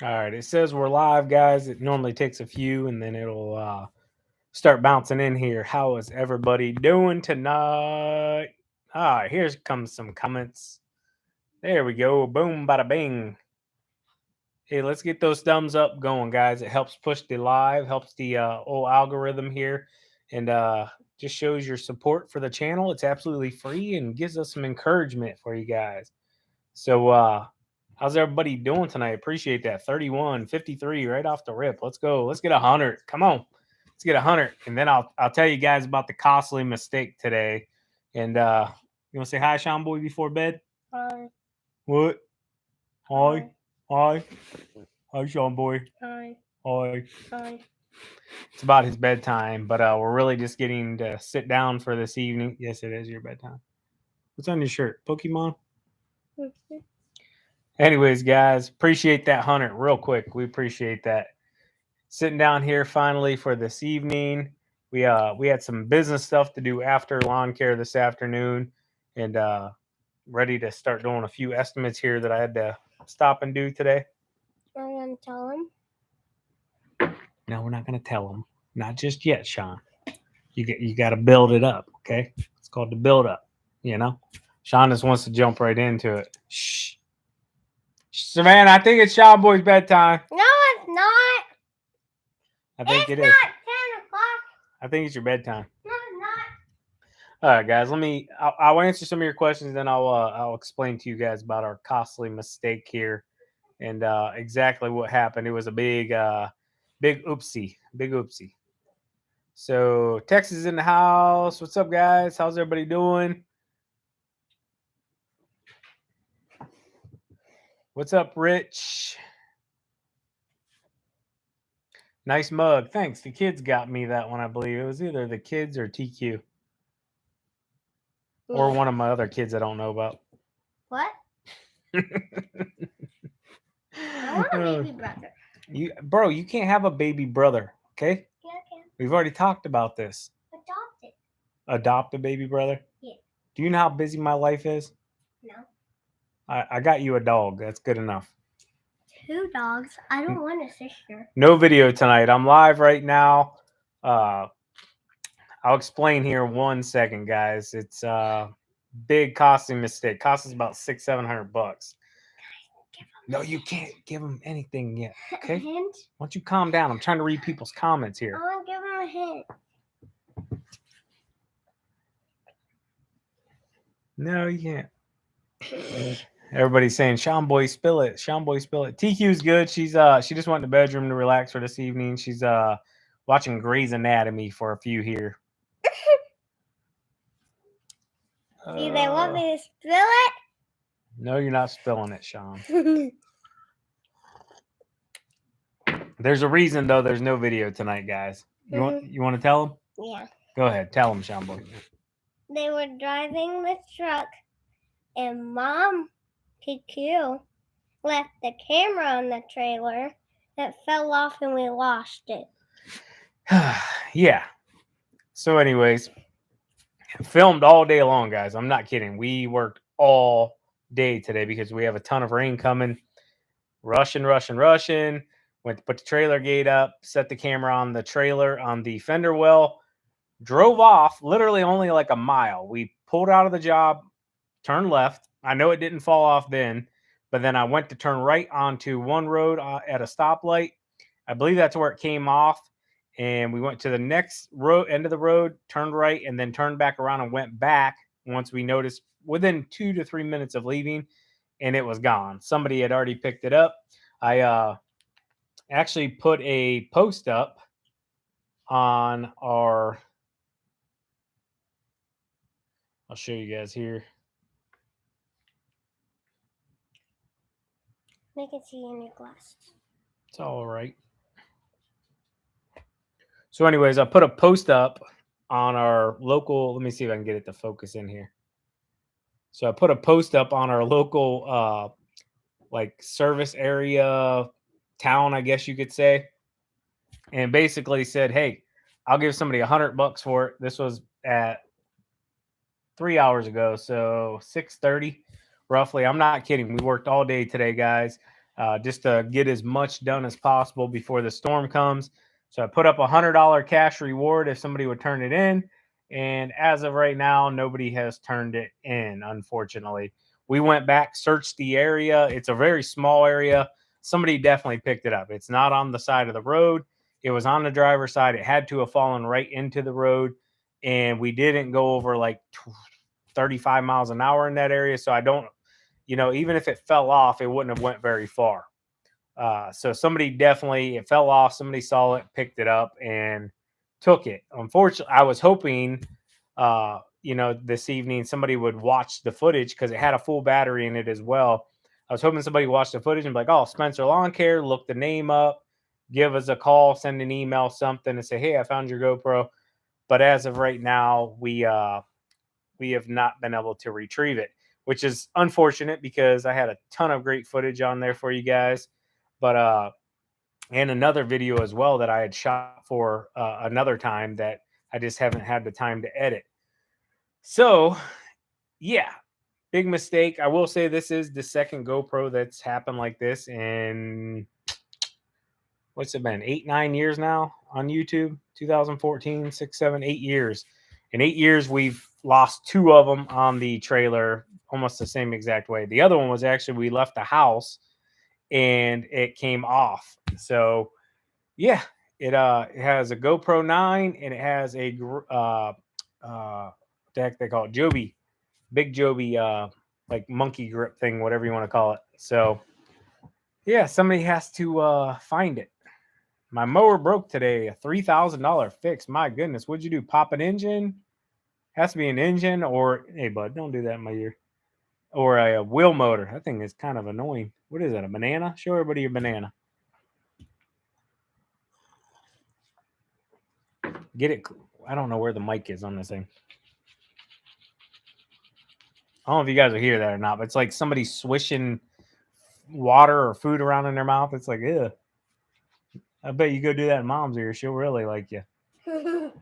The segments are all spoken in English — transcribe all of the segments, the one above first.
All right, it says we're live, guys. It normally takes a few, and then it'll start bouncing in here. How is everybody doing tonight? Here comes some comments. There we go. Boom, bada bing. Hey, let's get those thumbs up going, guys. It helps push the live, helps the old algorithm here, and just shows your support for the channel. It's absolutely free and gives us some encouragement for you guys. So, how's everybody doing tonight? Appreciate that. 31, 53, right off the rip. Let's go. Let's get 100. Come on. Let's get 100. And then I'll tell you guys about the costly mistake today. And you want to say hi, Sean Boy, before bed? Hi. What? Hi. Hi. Hi. Hi, Sean Boy. Hi. Hi. Hi. It's about his bedtime, but we're really just getting to sit down for this evening. Yes, it is your bedtime. What's on your shirt? Pokemon? Anyways, guys, appreciate that 100 real quick. We appreciate that. Sitting down here finally for this evening. We had some business stuff to do after lawn care this afternoon, and ready to start doing a few estimates here that I had to stop and do today. I'm gonna tell him. No, we're not going to tell them. Not just yet, Sean. You got to build it up, okay? It's called the build up. You know, Sean just wants to jump right into it. Shh, Savannah. I think it's Sean Boy's bedtime. No, it's not. I think It's it is. not 10 o'clock. I think it's your bedtime. No, it's not. All right, guys. I'll answer some of your questions, then I'll explain to you guys about our costly mistake here and exactly what happened. It was a big oopsie, big oopsie. So Texas in the house. What's up, guys? How's everybody doing? What's up, Rich? Nice mug. Thanks. The kids got me that one, I believe. It was either the kids or TQ. Or one of my other kids I don't know about. What? I want a baby brother. Bro, you can't have a baby brother, okay? Yeah, I can. We've already talked about this. Adopt it. Adopt a baby brother? Yeah. Do you know how busy my life is? No. I got you a dog. That's good enough. 2 dogs. I don't want a sister. No video tonight. I'm live right now. I'll explain here in 1 second, guys. It's big costing mistake. Cost us about $600-700. No, you can't give them anything yet. Okay. Hint? Why don't you calm down? I'm trying to read people's comments I here. want to give him a hint. No, you can't. Everybody's saying, Sean Boy, spill it. Sean Boy, spill it. TQ's good. She just went in the bedroom to relax for this evening. She's watching Grey's Anatomy for a few here. Do they want me to spill it? No, you're not spilling it, Sean. There's a reason though. There's no video tonight, guys. You want to tell them? Yeah. Go ahead, tell them, Sean Boy. They were driving the truck, and Mom, PQ, left the camera on the trailer. It fell off, and we lost it. Yeah. So, anyways, filmed all day long, guys. I'm not kidding. We worked all day today because we have a ton of rain coming. Rushing. Went to put the trailer gate up, set the camera on the trailer on the fender well, drove off literally only like a mile. We pulled out of the job, turned left. I know it didn't fall off then, but then I went to turn right onto one road at a stoplight. I believe that's where it came off. And we went to the next road, end of the road, turned right, and then turned back around and went back once we noticed within 2 to 3 minutes of leaving, and it was gone. Somebody had already picked it up. I actually put a post up on our, I'll show you guys here. I can see in your glasses. It's all right. So, anyways, I put a post up on our local. Let me see if I can get it to focus in here. So I put a post up on our local, like service area, town, I guess you could say, and basically said, "Hey, I'll give somebody $100 for it." This was at 3 hours ago, so 6:30, roughly. I'm not kidding. We worked all day today, guys. just to get as much done as possible before the storm comes. So I put up $100 cash reward if somebody would turn it in. And as of right now, nobody has turned it in, unfortunately. We went back, searched the area. It's a very small area. Somebody definitely picked it up. It's not on the side of the road. It was on the driver's side. It had to have fallen right into the road. And we didn't go over like 35 miles an hour in that area. So I don't, even if it fell off, it wouldn't have went very far. So somebody definitely, it fell off. Somebody saw it, picked it up, and took it. Unfortunately, I was hoping, this evening somebody would watch the footage because it had a full battery in it as well. I was hoping somebody watched the footage and be like, "Oh, Spencer Lawn Care, look the name up, give us a call, send an email, something, and say, hey, I found your GoPro." But as of right now, we have not been able to retrieve it, which is unfortunate because I had a ton of great footage on there for you guys. But and another video as well that I had shot for another time that I just haven't had the time to edit. So, yeah, big mistake. I will say this is the second GoPro that's happened like this in what's it been, 8, 9 years now on YouTube. 2014, 6, 7, 8 years. In 8 years, we've lost two of them on the trailer almost the same exact way. The other one was actually we left the house and it came off. So yeah, it has a GoPro 9 and it has a what the heck they call it, Joby, big Joby, like monkey grip thing, whatever you want to call it. So yeah, somebody has to find it. My mower broke today, a $3,000 fix. My goodness, what'd you do? Pop an engine? Has to be an engine, or hey, bud, don't do that in my ear. Or a wheel motor. That thing is kind of annoying. What is that? A banana? Show everybody your banana. Get it. I don't know where the mic is on this thing. I don't know if you guys will hear that or not, but it's like somebody swishing water or food around in their mouth. It's like, ew. I bet you go do that in mom's ear. She'll really like you. I'll do it.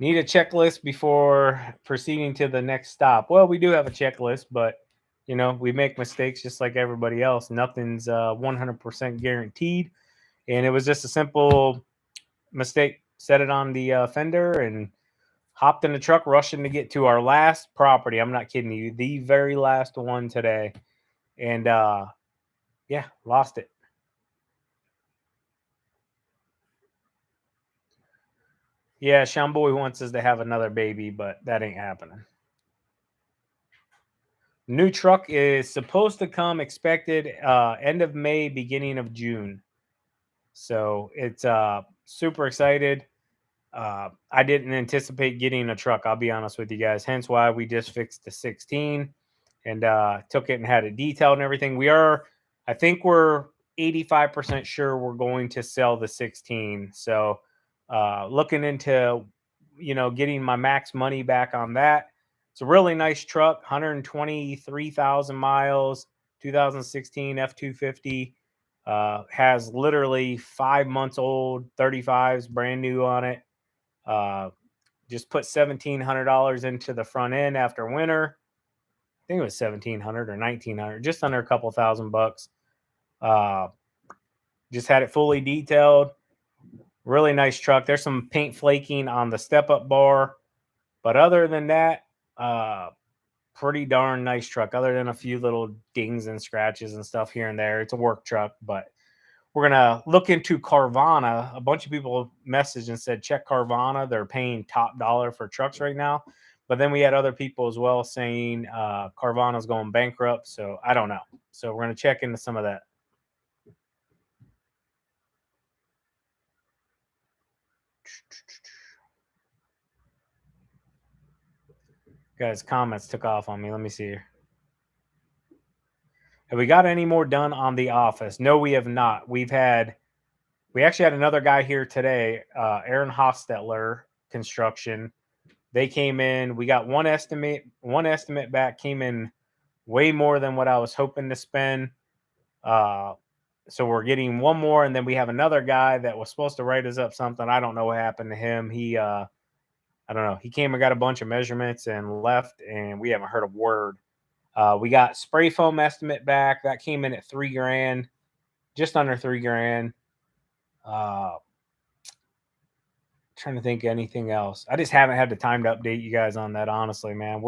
Need a checklist before proceeding to the next stop. Well, we do have a checklist, but we make mistakes just like everybody else. Nothing's 100% guaranteed. And it was just a simple mistake. Set it on the fender and hopped in the truck, rushing to get to our last property. I'm not kidding you. The very last one today. And yeah, lost it. Yeah, Sean Boy wants us to have another baby, but that ain't happening. New truck is supposed to come, expected end of May, beginning of June. So it's super excited. I didn't anticipate getting a truck, I'll be honest with you guys. Hence why we just fixed the 16 and took it and had it detailed and everything. I think we're 85% sure we're going to sell the 16. So looking into, getting my max money back on that. It's a really nice truck, 123,000 miles, 2016 F250. Has literally 5 months old, 35s, brand new on it. Just put $1,700 into the front end after winter. I think it was 1,700 or 1,900, just under a couple $1,000. Just had it fully detailed. Really nice truck. There's some paint flaking on the step-up bar, but other than that, pretty darn nice truck. Other than a few little dings and scratches and stuff here and there, it's a work truck. But we're gonna look into Carvana. A bunch of people messaged and said check Carvana. They're paying top dollar for trucks right now. But then we had other people as well saying Carvana's going bankrupt. So I don't know. So we're gonna check into some of that. Guys, comments took off on me. Let me see here. Have we got any more done on The Office? No, we have not. We actually had another guy here today, Aaron Hostetler Construction. They came in. We got one estimate back, came in way more than what I was hoping to spend. So we're getting one more, and then we have another guy that was supposed to write us up something. I don't know what happened to him. I don't know. He came and got a bunch of measurements and left, and we haven't heard a word. We got spray foam estimate back. That came in at $3,000, just under $3,000. Trying to think of anything else. I just haven't had the time to update you guys on that, honestly, man.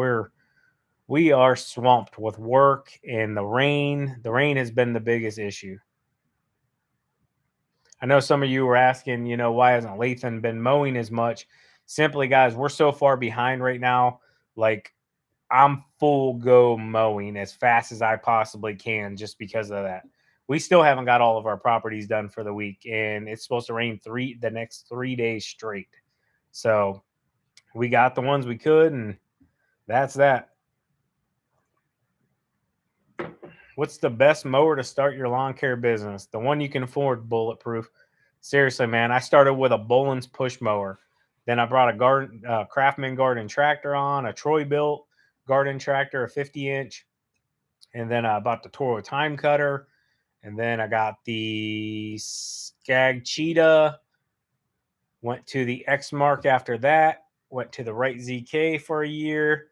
We are swamped with work and the rain. The rain has been the biggest issue. I know some of you were asking, why hasn't Lathan been mowing as much? Simply, guys, we're so far behind right now. Like, I'm full go mowing as fast as I possibly can just because of that. We still haven't got all of our properties done for the week, and it's supposed to rain the next 3 days straight. So we got the ones we could, and that's that. What's the best mower to start your lawn care business? The one you can afford, Bulletproof. Seriously, man. I started with a Boland's push mower. Then I brought a Craftsman garden tractor on, a Troy built garden tractor, a 50-inch. And then I bought the Toro time cutter. And then I got the Skag Cheetah. Went to the X Mark after that. Went to the Right ZK for a year.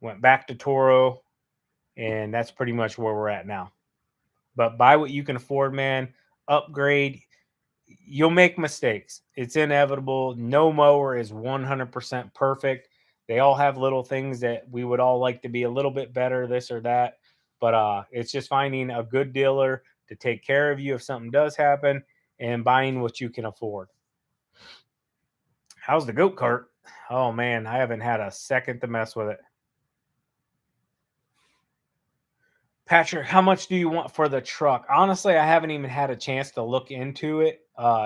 Went back to Toro. And that's pretty much where we're at now. But buy what you can afford, man. Upgrade. You'll make mistakes. It's inevitable. No mower is 100% perfect. They all have little things that we would all like to be a little bit better, this or that. But it's just finding a good dealer to take care of you if something does happen and buying what you can afford. How's the goat cart? Oh, man, I haven't had a second to mess with it. Patrick, how much do you want for the truck? Honestly, I haven't even had a chance to look into it.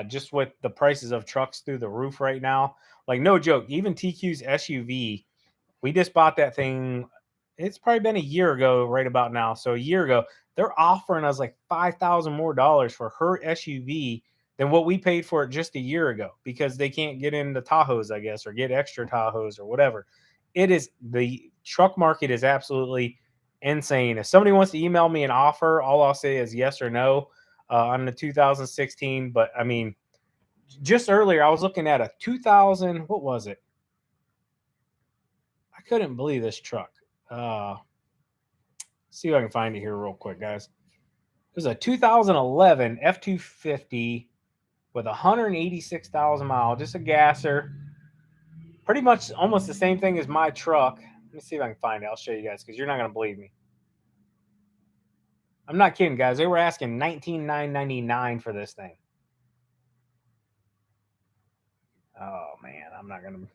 Just with the prices of trucks through the roof right now. Like, no joke, even TQ's SUV, we just bought that thing. It's probably been a year ago, right about now. So a year ago, they're offering us like $5,000 more for her SUV than what we paid for it just a year ago because they can't get into Tahoes, I guess, or get extra Tahoes or whatever. The truck market is absolutely insane. If somebody wants to email me an offer, all I'll say is yes or no on the 2016. But I mean, just earlier I was looking at a 2000. What was it? I couldn't believe this truck. See if I can find it here real quick, guys. It was a 2011 F250 with 186,000 miles, just a gasser. Pretty much almost the same thing as my truck. Let me see if I can find it. I'll show you guys because you're not going to believe me. I'm not kidding, guys. They were asking $19,999 for this thing. Oh, man. I'm not going to.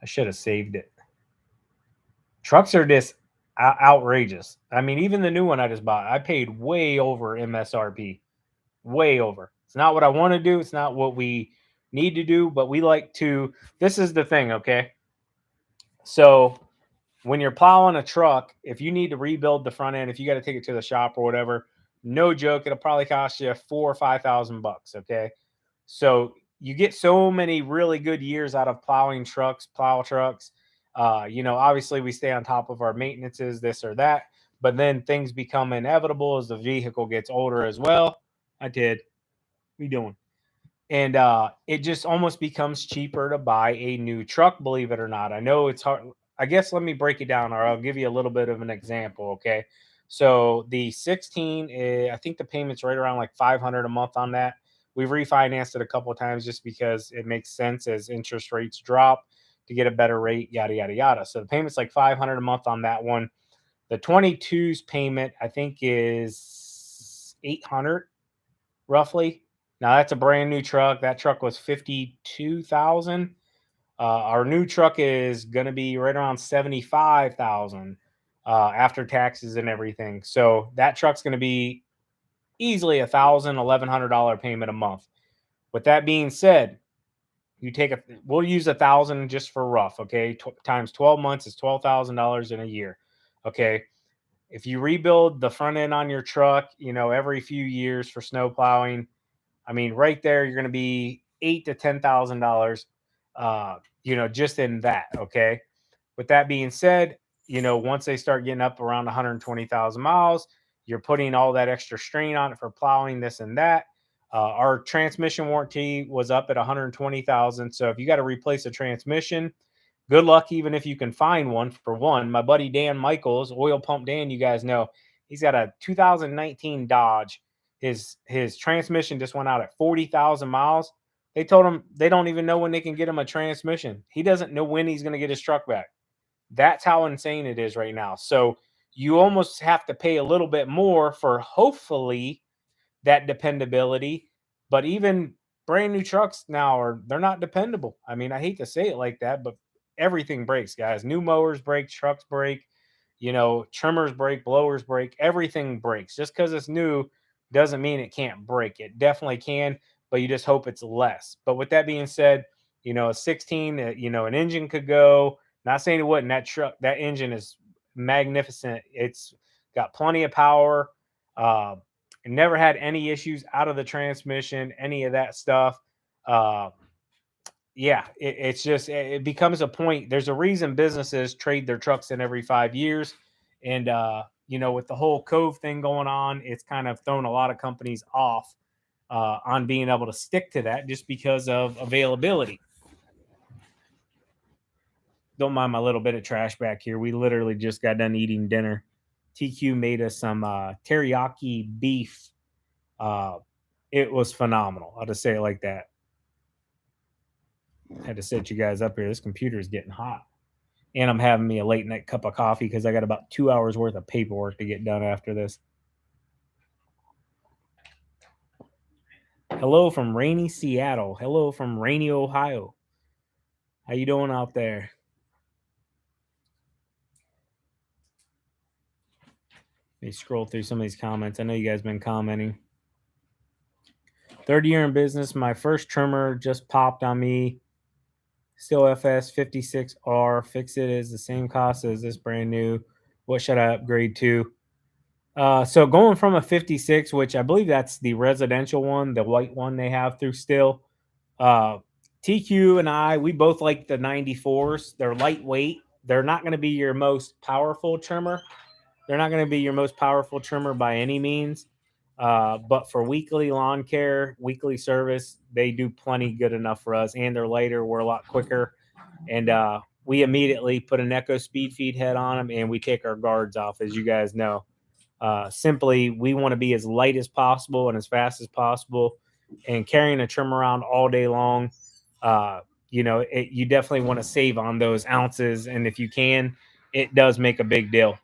I should have saved it. Trucks are just outrageous. I mean, even the new one I just bought, I paid way over MSRP. Way over. It's not what I want to do. It's not what we need to do, but we like to. This is the thing, okay? So when you're plowing a truck, if you need to rebuild the front end, if you got to take it to the shop or whatever, no joke, it'll probably cost you $4,000 or $5,000. Okay, so you get so many really good years out of plow trucks. Obviously we stay on top of our maintenances, this or that, but then things become inevitable as the vehicle gets older as well. I did. What are you doing? And it just almost becomes cheaper to buy a new truck, believe it or not. I know it's hard. I guess let me break it down, or I'll give you a little bit of an example. Okay, so the 16, I think the payment's right around like $500 a month on that. We've refinanced it a couple of times just because it makes sense as interest rates drop to get a better rate, yada yada yada. So the payment's like $500 a month on that one. The 22's payment I think is $800 roughly. Now that's a brand new truck. That truck was 52,000. Our new truck is going to be right around 75,000 after taxes and everything. So that truck's going to be easily $1,100 payment a month. With that being said, we'll use 1,000 just for rough. Okay, times 12 months is $12,000 in a year. Okay, if you rebuild the front end on your truck, every few years for snow plowing, I mean, right there, you're going to be $8,000 to $10,000, just in that. Okay. With that being said, once they start getting up around 120,000 miles, you're putting all that extra strain on it for plowing this and that. Our transmission warranty was up at 120,000. So if you got to replace a transmission, Good luck even if you can find one. For one, my buddy Dan Michaels, Oil Pump Dan, you guys know, he's got a 2019 Dodge. His transmission just went out at 40,000 miles. They told him they don't even know when they can get him a transmission. He doesn't know when he's going to get his truck back. That's how insane it is right now. So you almost have to pay a little bit more for hopefully that dependability. But even brand new trucks now they're not dependable. I mean, I hate to say it like that, but everything breaks, guys. New mowers break, trucks break, trimmers break, blowers break, everything breaks. Just because it's new doesn't mean it can't break. It definitely can, but you just hope it's less. But with that being said, a 16, an engine could go. Not saying it wouldn't. That engine is magnificent. It's got plenty of power. Uh, Never had any issues out of the transmission, any of that stuff. Uh, yeah, it's just it becomes a point. There's a reason businesses trade their trucks in every 5 years, and with the whole Cove thing going on, it's kind of thrown a lot of companies off on being able to stick to that just because of availability. Don't mind my little bit of trash back here. We literally just got done eating dinner. TQ made us some teriyaki beef. It was phenomenal. I'll just say it like that. Had to set you guys up here. This computer is getting hot. And I'm having me a late night cup of coffee because I got about 2 hours worth of paperwork to get done after this. Hello from rainy Seattle. Hello from rainy Ohio. How you doing out there? Let me scroll through some of these comments. I know you guys been commenting. Third year in business. My first trimmer just popped on me. Still FS 56R. Fix it is the same cost as this brand new. What should I upgrade to? So going from a 56, which I believe that's the residential one, the white one they have through still. TQ and we both like the 94s. They're lightweight. They're not going to be your most powerful trimmer. They're not going to be your most powerful trimmer by any means. But for weekly lawn care, weekly service, they do plenty good enough for us. And they're lighter. We're a lot quicker. And we immediately put an Echo speed feed head on them, and we take our guards off, as you guys know. Simply, we want to be as light as possible and as fast as possible. And carrying a trim around all day long, you definitely want to save on those ounces. And if you can, it does make a big deal.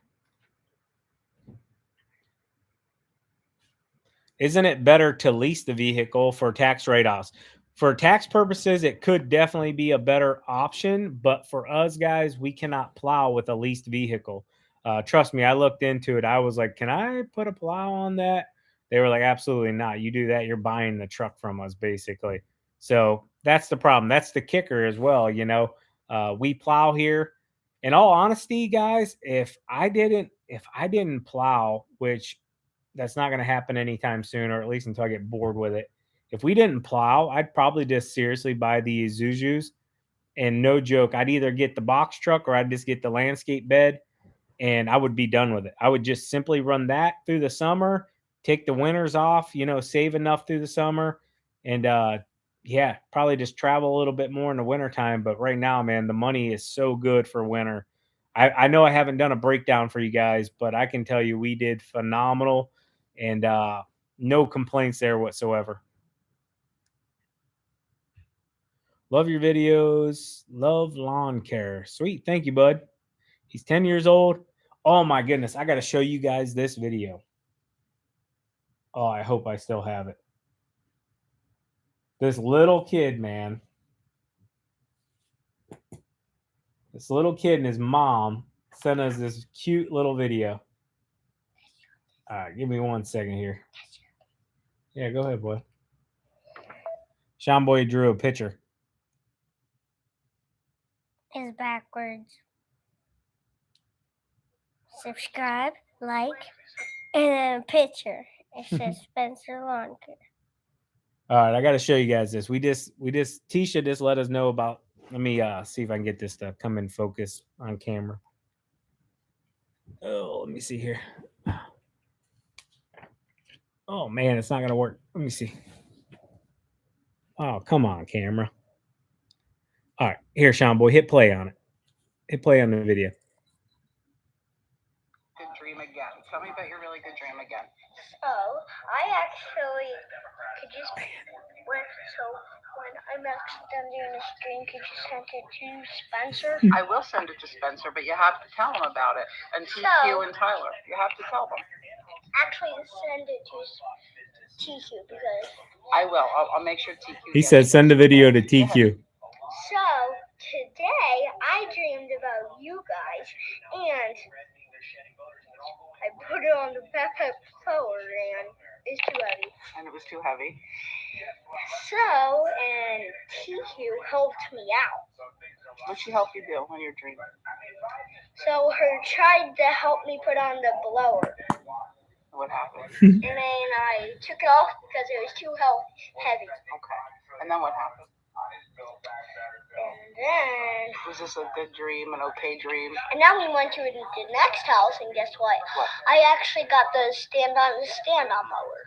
Isn't it better to lease the vehicle for tax write-offs? For tax purposes, it could definitely be a better option. But for us guys, we cannot plow with a leased vehicle. Trust me, I looked into it. I was like, can I put a plow on that? They were like, absolutely not. You do that, you're buying the truck from us, basically. So that's the problem. That's the kicker as well. We plow here. In all honesty, guys, if I didn't plow, which that's not going to happen anytime soon, or at least until I get bored with it. If we didn't plow, I'd probably just seriously buy the Isuzus. And no joke, I'd either get the box truck or I'd just get the landscape bed, and I would be done with it. I would just simply run that through the summer, take the winters off, save enough through the summer, and probably just travel a little bit more in the wintertime. But right now, man, the money is so good for winter. I know I haven't done a breakdown for you guys, but I can tell you we did phenomenal, and no complaints there whatsoever. Love your videos. Love lawn care. Sweet. Thank you, bud. He's 10 years old. Oh my goodness. I got to show you guys this video. Oh, I hope I still have it. This little kid, man. This little kid and his mom sent us this cute little video. All right, give me 1 second here. Yeah, go ahead, boy. Sean Boy drew a picture. It's backwards. Subscribe, like, and then a picture. It says Spencer Lawn Care. All right, I got to show you guys this. Tisha just let us know about. Let me see if I can get this to come in focus on camera. Oh, let me see here. Oh man, it's not gonna work. Let me see. Oh, come on, camera. All right, here, Sean Boy, hit play on it. Hit play on the video. Good dream again. Tell me about your really good dream again. So I actually could just when I'm actually done doing this dream, could you send it to Spencer? I will send it to Spencer, but you have to tell him about it. And TQ and Tyler, you have to tell them. Actually, send it to TQ because I will. I'll make sure TQ. He said send the video to TQ. So today I dreamed about you guys, and I put it on the backpack blower, and it's too heavy. And it was too heavy. So, and TQ helped me out. What'd she help you do when you're dreaming? So her tried to help me put on the blower. What happened? And then I took it off because it was too heavy. Okay. And then what happened? And then... Was this a good dream, an okay dream? And now we went to the next house, and guess what? What? I actually got the stand-on mower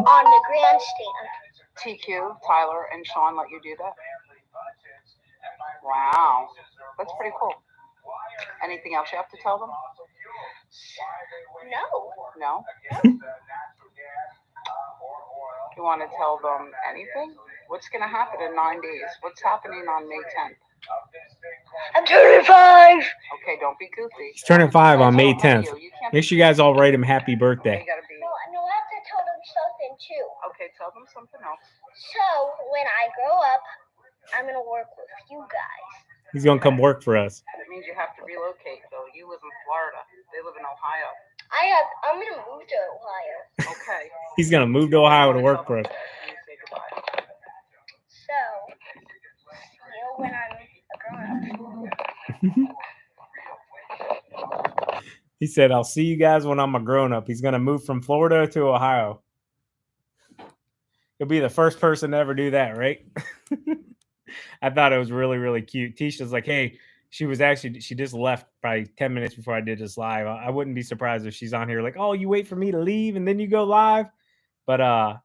on the grandstand. TQ, Tyler, and Sean let you do that? Wow. That's pretty cool. Anything else you have to tell them? No. No? You want to tell them anything? What's going to happen in 9 days? What's happening on May 10th? I'm turning 5. Okay, don't be goofy. He's turning 5 on May 10th. Make sure you guys all write him happy birthday. No, I have to tell them something too. Okay, tell them something else. So, when I grow up, I'm going to work with you guys. He's going to come work for us. That means you have to relocate, though. You live in Florida. They live in Ohio. I'm going to move to Ohio. Okay. He's going to move to Ohio to work for us. Say goodbye. So, see you when I'm a grown-up. He said, I'll see you guys when I'm a grown-up. He's going to move from Florida to Ohio. He'll be the first person to ever do that, right? I thought it was really, really cute. Tisha's like, hey, she just left probably 10 minutes before I did this live. I wouldn't be surprised if she's on here like, oh, you wait for me to leave and then you go live. But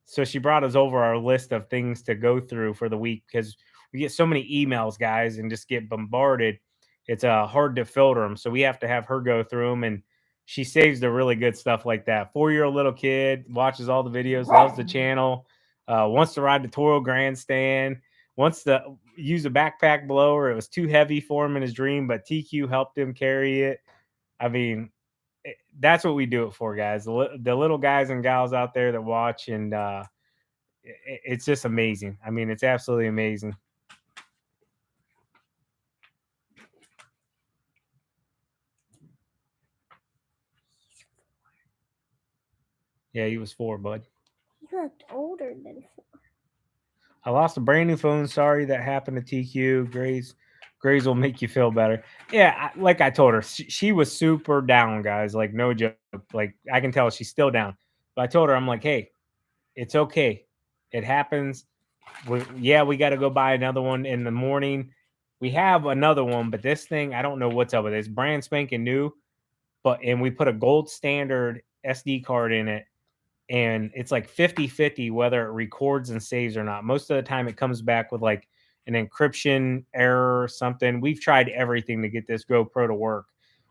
so she brought us over our list of things to go through for the week because we get so many emails, guys, and just get bombarded. It's hard to filter them. So we have to have her go through them. And she saves the really good stuff like that. 4-year-old little kid, watches all the videos, loves the channel, wants to ride the Toro Grandstand, wants to use a backpack blower. It was too heavy for him in his dream, but TQ helped him carry it. I mean, that's what we do it for, guys. The little guys and gals out there that watch, and it's just amazing. I mean, it's absolutely amazing. Yeah, he was 4, bud. He looked older than 4. I lost a brand new phone. Sorry that happened to TQ. Grace will make you feel better. Yeah, like I told her, she was super down, guys. Like, no joke. Like, I can tell she's still down. But I told her, I'm like, hey, it's okay. It happens. We got to go buy another one in the morning. We have another one, but this thing, I don't know what's up with it. It's brand spanking new. And we put a gold standard SD card in it. And it's like 50-50 whether it records and saves or not. Most of the time it comes back with like an encryption error or something. We've tried everything to get this GoPro to work.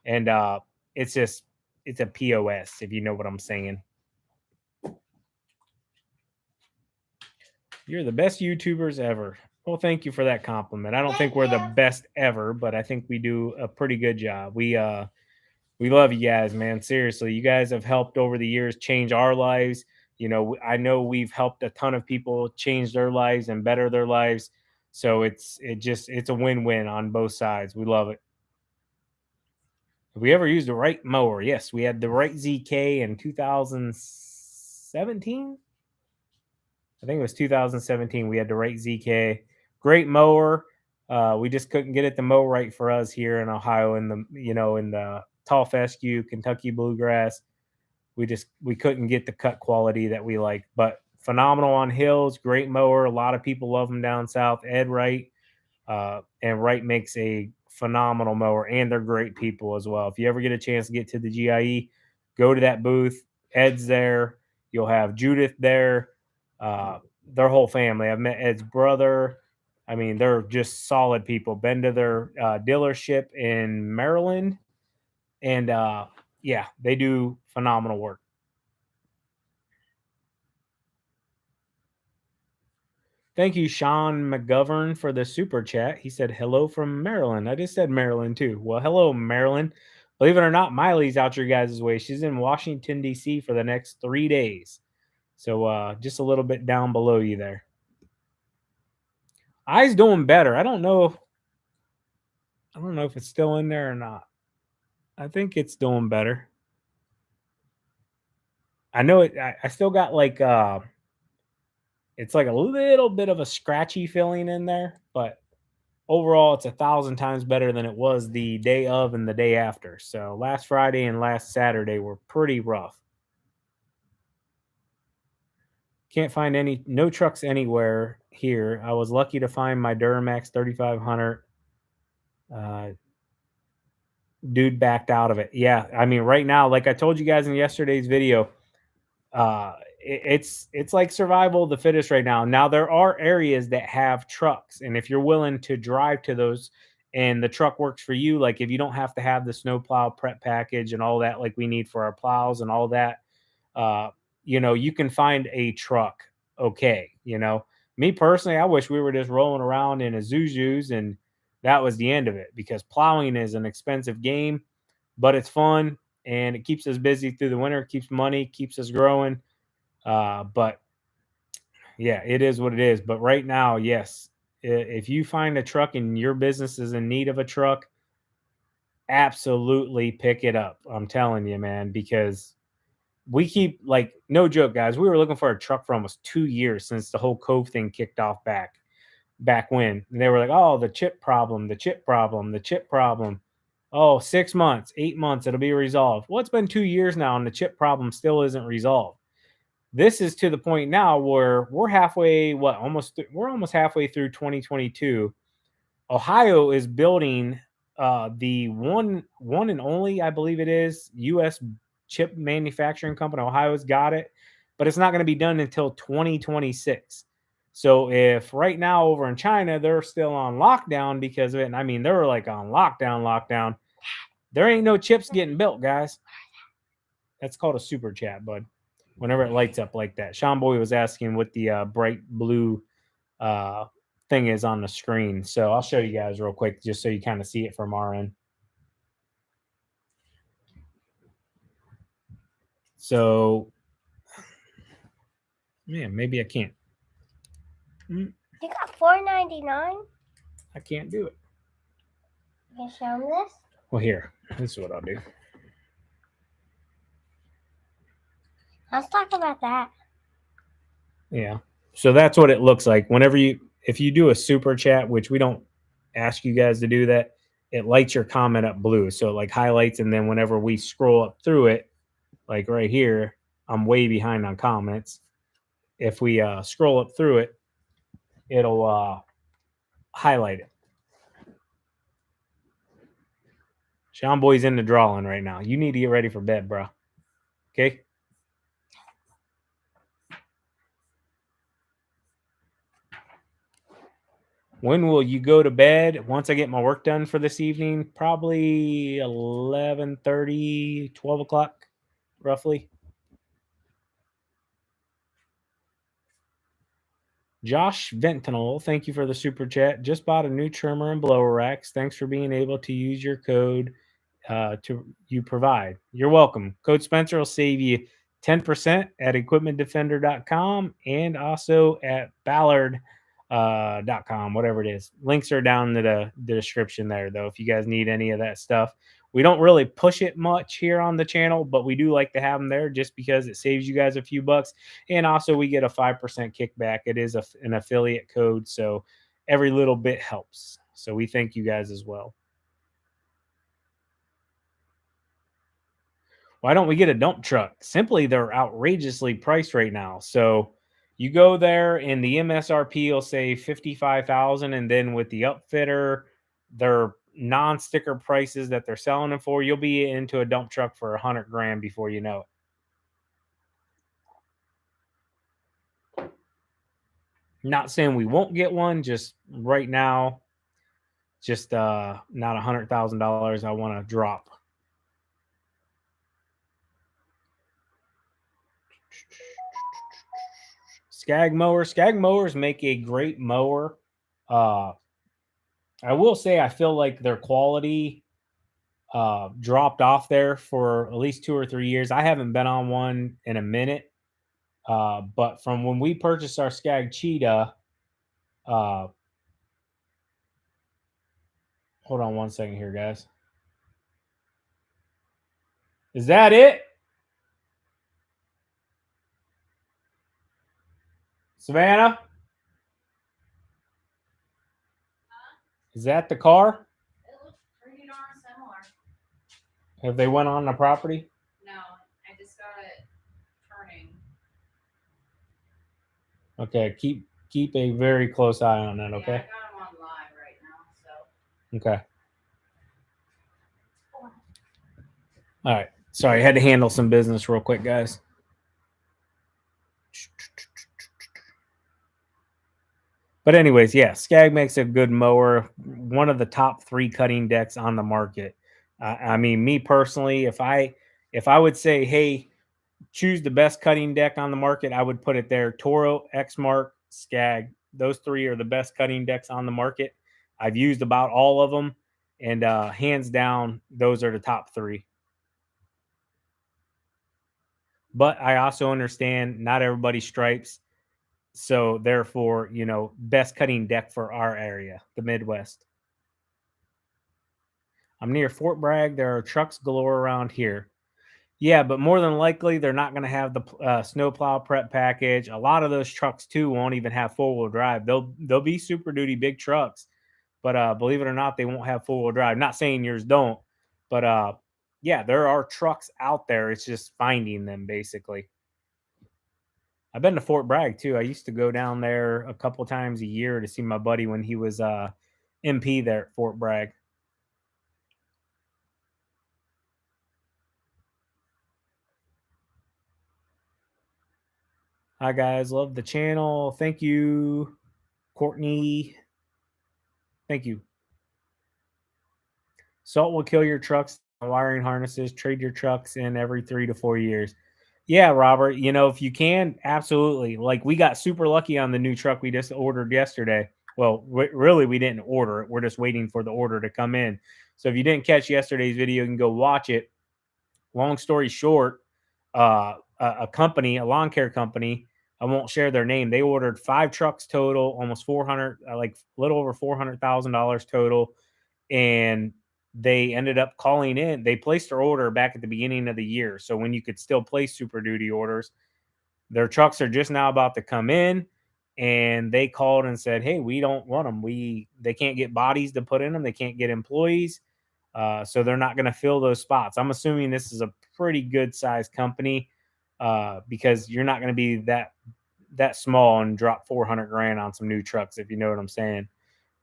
And it's a POS, if you know what I'm saying. You're the best YouTubers ever. Well, thank you for that compliment. I don't think we're the best ever, but I think we do a pretty good job. We love you guys, man. Seriously, you guys have helped over the years change our lives. You know, I know we've helped a ton of people change their lives and better their lives. So it's a win-win on both sides. We love it. Have we ever used the right mower? Yes, we had the right ZK in 2017. I think it was 2017. We had the right ZK. Great mower. We just couldn't get it to mow right for us here in Ohio in the tall fescue, Kentucky bluegrass. We couldn't get the cut quality that we like, but phenomenal on hills, great mower. A lot of people love them down south. Ed Wright, and Wright makes a phenomenal mower, and they're great people as well. If you ever get a chance to get to the GIE, go to that booth. Ed's there. You'll have Judith there. Their whole family. I've met Ed's brother. I mean, they're just solid people. Been to their dealership in Maryland, and yeah, they do phenomenal work. Thank you, Sean McGovern, for the super chat. He said hello from Maryland. I just said Maryland too. Well, hello, Maryland. Believe it or not, Miley's out your guys' way. She's in Washington, D.C. for the next 3 days. So just a little bit down below you there. I's doing better. I don't know if it's still in there or not. I think it's doing better. I know it. I still got like it's like a little bit of a scratchy feeling in there, but overall it's 1,000 times better than it was the day of and the day after. So last Friday and last Saturday were pretty rough. Can't find no trucks anywhere here. I was lucky to find my Duramax 3500. Dude backed out of it. Yeah, I mean, right now, like I told you guys in yesterday's video, it's like survival of the fittest right now. Now there are areas that have trucks, and if you're willing to drive to those, and the truck works for you, like if you don't have to have the snowplow prep package and all that, like we need for our plows and all that, uh, you can find a truck. Okay, me personally, I wish we were just rolling around in a Zuzu's and that was the end of it because plowing is an expensive game, but it's fun and it keeps us busy through the winter, keeps money, keeps us growing. But yeah, it is what it is. But right now, yes, if you find a truck and your business is in need of a truck, absolutely pick it up. I'm telling you, man, because we keep like no joke, guys. We were looking for a truck for almost 2 years since the whole Cove thing kicked off back when. And they were like, oh, the chip problem, the chip problem, the chip problem. Oh, 6 months, 8 months, it'll be resolved. Well, it's been 2 years now, and the chip problem still isn't resolved. This is to the point now where we're halfway, we're almost halfway through 2022. Ohio is building the one and only, I believe it is, U.S. chip manufacturing company. Ohio's got it, but it's not going to be done until 2026. So if right now over in China they're still on lockdown because of it, and I mean they're like on lockdown, there ain't no chips getting built, guys. That's called a super chat, bud. Whenever it lights up like that. Sean Boy was asking what the bright blue thing is on the screen. So I'll show you guys real quick just so you kind of see it from our end. So, man, maybe I can't. You got $4.99. I can't do it. You can show them this? Well, here. This is what I'll do. Let's talk about that. Yeah. So that's what it looks like. If you do a super chat, which we don't ask you guys to do that, it lights your comment up blue. So it like highlights, and then whenever we scroll up through it, like right here, I'm way behind on comments. If we scroll up through it, it'll highlight it. Sean Boy's in the drawing right now. You need to get ready for bed, bro. Okay? When will you go to bed? Once I get my work done for this evening, probably 11:30, 12 o'clock, roughly. Josh Ventinal, thank you for the super chat. Just bought a new trimmer and blower racks. Thanks for being able to use your code you provide. You're welcome. Code Spencer will save you 10% at equipmentdefender.com and also at ballard.com, whatever it is. Links are down in the description there, though, if you guys need any of that stuff. We don't really push it much here on the channel, but we do like to have them there just because it saves you guys a few bucks. And also we get a 5% kickback. It is an affiliate code, so every little bit helps. So we thank you guys as well. Why don't we get a dump truck? Simply, they're outrageously priced right now. So you go there and the MSRP will say $55,000, and then with the upfitter, their non-sticker prices that they're selling them for, you'll be into a dump truck for $100,000 before you know it. Not saying we won't get one, just right now, just not $100,000 I want to drop. Skag mowers make a great mower. Uh, I will say I feel like their quality dropped off there for at least 2 or 3 years. I haven't been on one in a minute, but from when we purchased our Skag Cheetah, uh, hold on one second here, guys. Is that it? Savannah? Is that the car? It looks pretty darn similar. Have they went on the property? No, I just got it turning. Okay, keep a very close eye on that, Yeah, okay? I got them on live right now, so. Okay. All right. Sorry, I had to handle some business real quick, guys. But anyways, yeah, Skag makes a good mower. One of the top 3 cutting decks on the market. I mean, me personally, if I would say, hey, choose the best cutting deck on the market, I would put it there. Toro, Exmark, Skag. Those 3 are the best cutting decks on the market. I've used about all of them, and hands down, those are the top 3. But I also understand not everybody stripes. So therefore, best cutting deck for our area, the Midwest. I'm near Fort Bragg. There are trucks galore around here. Yeah, but more than likely, they're not going to have the snowplow prep package. A lot of those trucks too won't even have 4-wheel drive. They'll be Super Duty big trucks, but believe it or not, they won't have 4-wheel drive. Not saying yours don't, but yeah, there are trucks out there. It's just finding them basically. I've been to Fort Bragg too. I used to go down there a couple times a year to see my buddy when he was MP there at Fort Bragg. Hi guys, love the channel. Thank you, Courtney. Thank you. Salt will kill your trucks. Wiring harnesses. Trade your trucks in every 3 to 4 years. Yeah, Robert. If you can, absolutely. Like we got super lucky on the new truck we just ordered yesterday. Well, really, we didn't order it. We're just waiting for the order to come in. So if you didn't catch yesterday's video, you can go watch it. Long story short, a company, a lawn care company, I won't share their name. They ordered 5 trucks total, almost 400, like a little over $400,000 total, and they ended up calling in. They placed their order back at the beginning of the year, so when you could still place Super Duty orders. Their trucks are just now about to come in, and they called and said, "Hey, we don't want them. They can't get bodies to put in them. They can't get employees." So they're not going to fill those spots. I'm assuming this is a pretty good sized company because you're not going to be that small and drop 400 grand on some new trucks, if you know what I'm saying.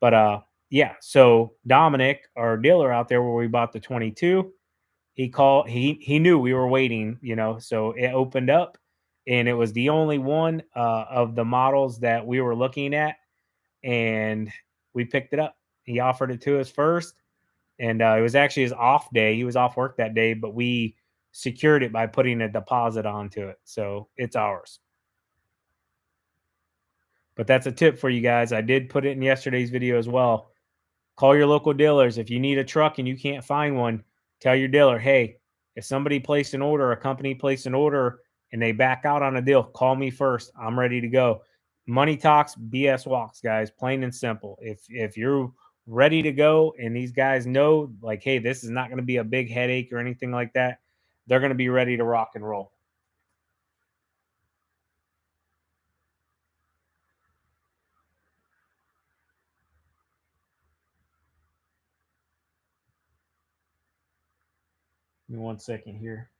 But yeah, so Dominic, our dealer out there where we bought the 22, he called. He knew we were waiting, so it opened up, and it was the only one of the models that we were looking at, and we picked it up. He offered it to us first. And it was actually his off day. He was off work that day, but we secured it by putting a deposit onto it. So it's ours. But that's a tip for you guys. I did put it in yesterday's video as well. Call your local dealers. If you need a truck and you can't find one, tell your dealer, hey, if somebody placed an order, a company placed an order, and they back out on a deal, call me first. I'm ready to go. Money talks, BS walks, guys. Plain and simple. If you're ready to go and these guys know, like, hey, this is not going to be a big headache or anything like that, they're going to be ready to rock and roll. Give me 1 second here.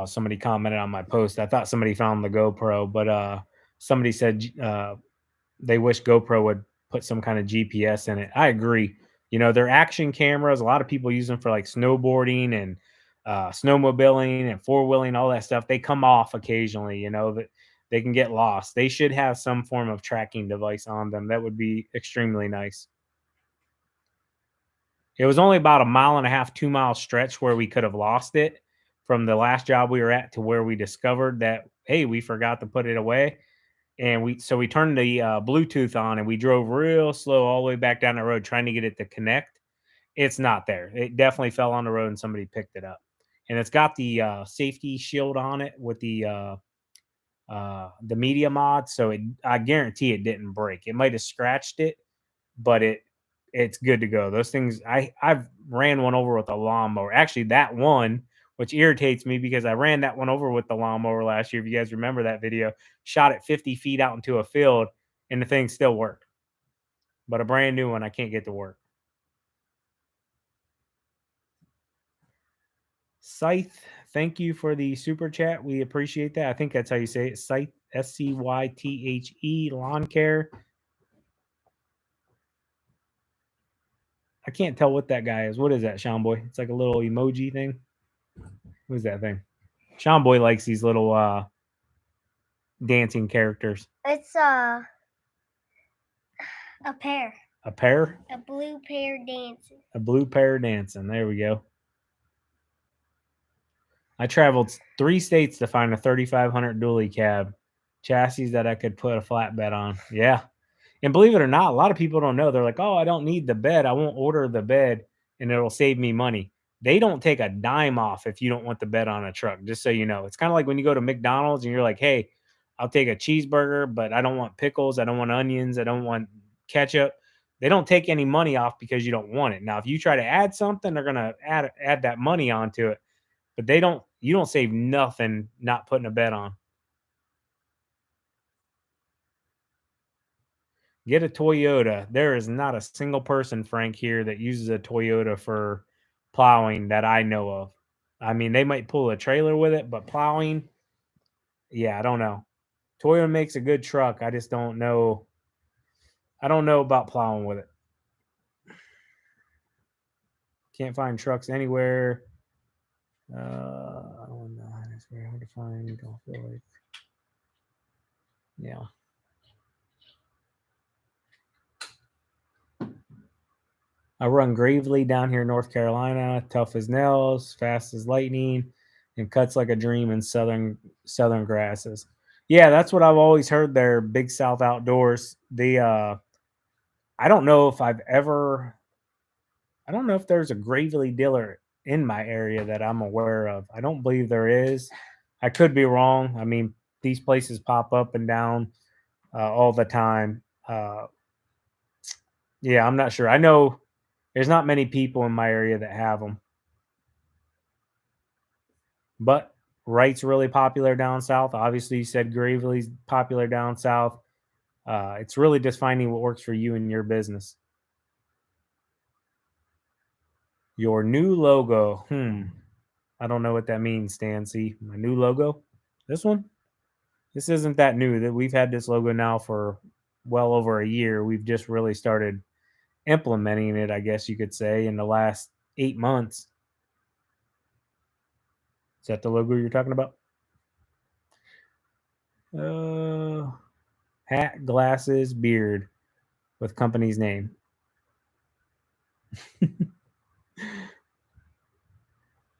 Somebody commented on my post. I thought somebody found the GoPro, but somebody said they wish GoPro would put some kind of GPS in it. I agree. You know, they're action cameras. A lot of people use them for like snowboarding and snowmobiling and four wheeling, all that stuff. They come off occasionally, you know, that they can get lost. They should have some form of tracking device on them. That would be extremely nice. It was only about a mile and a half, 2 mile stretch where we could have lost it from the last job we were at to where we discovered that, hey, we forgot to put it away. And we turned the Bluetooth on and we drove real slow all the way back down the road trying to get it to connect. It's not there. It definitely fell on the road and somebody picked it up. And it's got the safety shield on it with the media mod, so I guarantee it didn't break. It might have scratched it, but it's good to go. Those things, I've ran one over with a lawnmower. Actually, that one, which irritates me because I ran that one over with the lawnmower last year. If you guys remember that video, shot it 50 feet out into a field, and the thing still worked. But a brand new one, I can't get to work. Scythe, thank you for the super chat. We appreciate that. I think that's how you say it. Scythe, SCYTHE, lawn care. I can't tell what that guy is. What is that, Sean Boy? It's like a little emoji thing. What is that thing? Sean Boy likes these little dancing characters. It's a pear. A pear? A blue pear dancing. A blue pear dancing. There we go. I traveled 3 states to find a 3500 dually cab chassis that I could put a flatbed on. Yeah. And believe it or not, a lot of people don't know. They're like, oh, I don't need the bed. I won't order the bed and it'll save me money. They don't take a dime off if you don't want the bed on a truck, just so you know. It's kind of like when you go to McDonald's and you're like, hey, I'll take a cheeseburger, but I don't want pickles. I don't want onions. I don't want ketchup. They don't take any money off because you don't want it. Now, if you try to add something, they're going to add that money onto it. But you don't save nothing not putting a bed on. Get a Toyota. There is not a single person, Frank, here that uses a Toyota for plowing that I know of. I mean, they might pull a trailer with it, but plowing, yeah, I don't know. Toyota makes a good truck. I just don't know. I don't know about plowing with it. Can't find trucks anywhere. I don't know. It's very hard to find. Don't feel like. Yeah. I run Gravely down here in North Carolina, tough as nails, fast as lightning, and cuts like a dream in southern grasses. Yeah, that's what I've always heard there. Big South Outdoors. I don't know if there's a Gravely dealer in my area that I'm aware of. I don't believe there is. I could be wrong. I mean, these places pop up and down all the time. Yeah, I'm not sure. I know there's not many people in my area that have them. But Wright's really popular down south. Obviously, you said Gravely's popular down south. It's really just finding what works for you and your business. Your new logo. I don't know what that means, Stan. See, my new logo? This one? This isn't that new. That we've had this logo now for well over a year. We've just really started implementing it, I guess you could say, in the last 8 months. Is that the logo you're talking about? Hat, glasses, beard with company's name.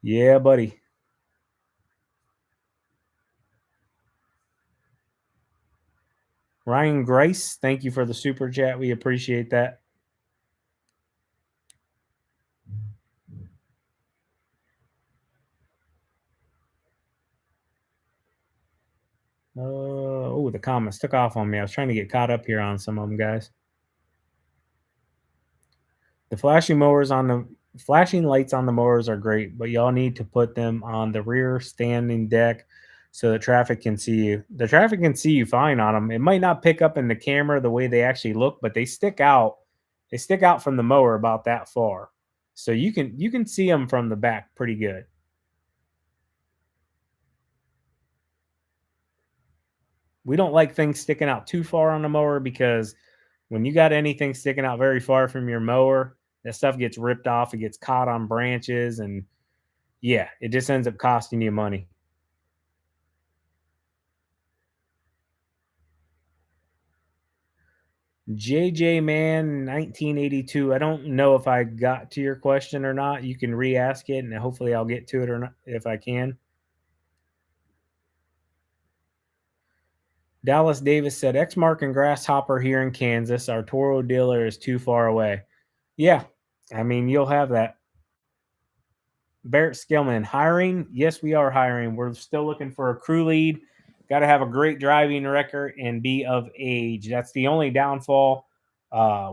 Yeah, buddy. Ryan Grice, thank you for the super chat. We appreciate that. Oh, the comments took off on me. I was trying to get caught up here on some of them, guys. The flashing lights on the mowers are great, but y'all need to put them on the rear standing deck so the traffic can see you. The traffic can see you fine on them. It might not pick up in the camera the way they actually look, but they stick out. They stick out from the mower about that far. So you can see them from the back pretty good. We don't like things sticking out too far on the mower because when you got anything sticking out very far from your mower, that stuff gets ripped off. It gets caught on branches, and yeah, it just ends up costing you money. JJ Man 1982. I don't know if I got to your question or not. You can re-ask it, and hopefully I'll get to it or not if I can. Dallas Davis said, Exmark and Grasshopper here in Kansas. Our Toro dealer is too far away. Yeah, I mean, you'll have that. Barrett Skillman, hiring? Yes, we are hiring. We're still looking for a crew lead. Got to have a great driving record and be of age. That's the only downfall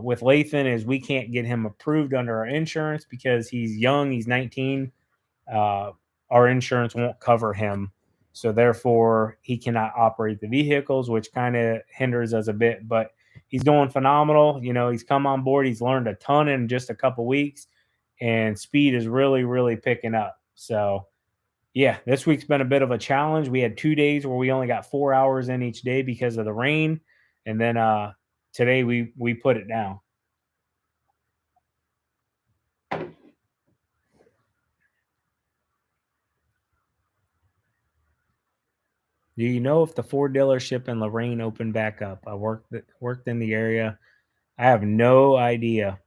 with Lathan is we can't get him approved under our insurance because he's young. He's 19. Our insurance won't cover him. So therefore, he cannot operate the vehicles, which kind of hinders us a bit. But he's doing phenomenal. You know, he's come on board. He's learned a ton in just a couple weeks. And speed is really, really picking up. So, yeah, this week's been a bit of a challenge. We had 2 days where we only got 4 hours in each day because of the rain. And then today we put it down. Do you know if the Ford dealership in Lorraine opened back up? I worked in the area. I have no idea.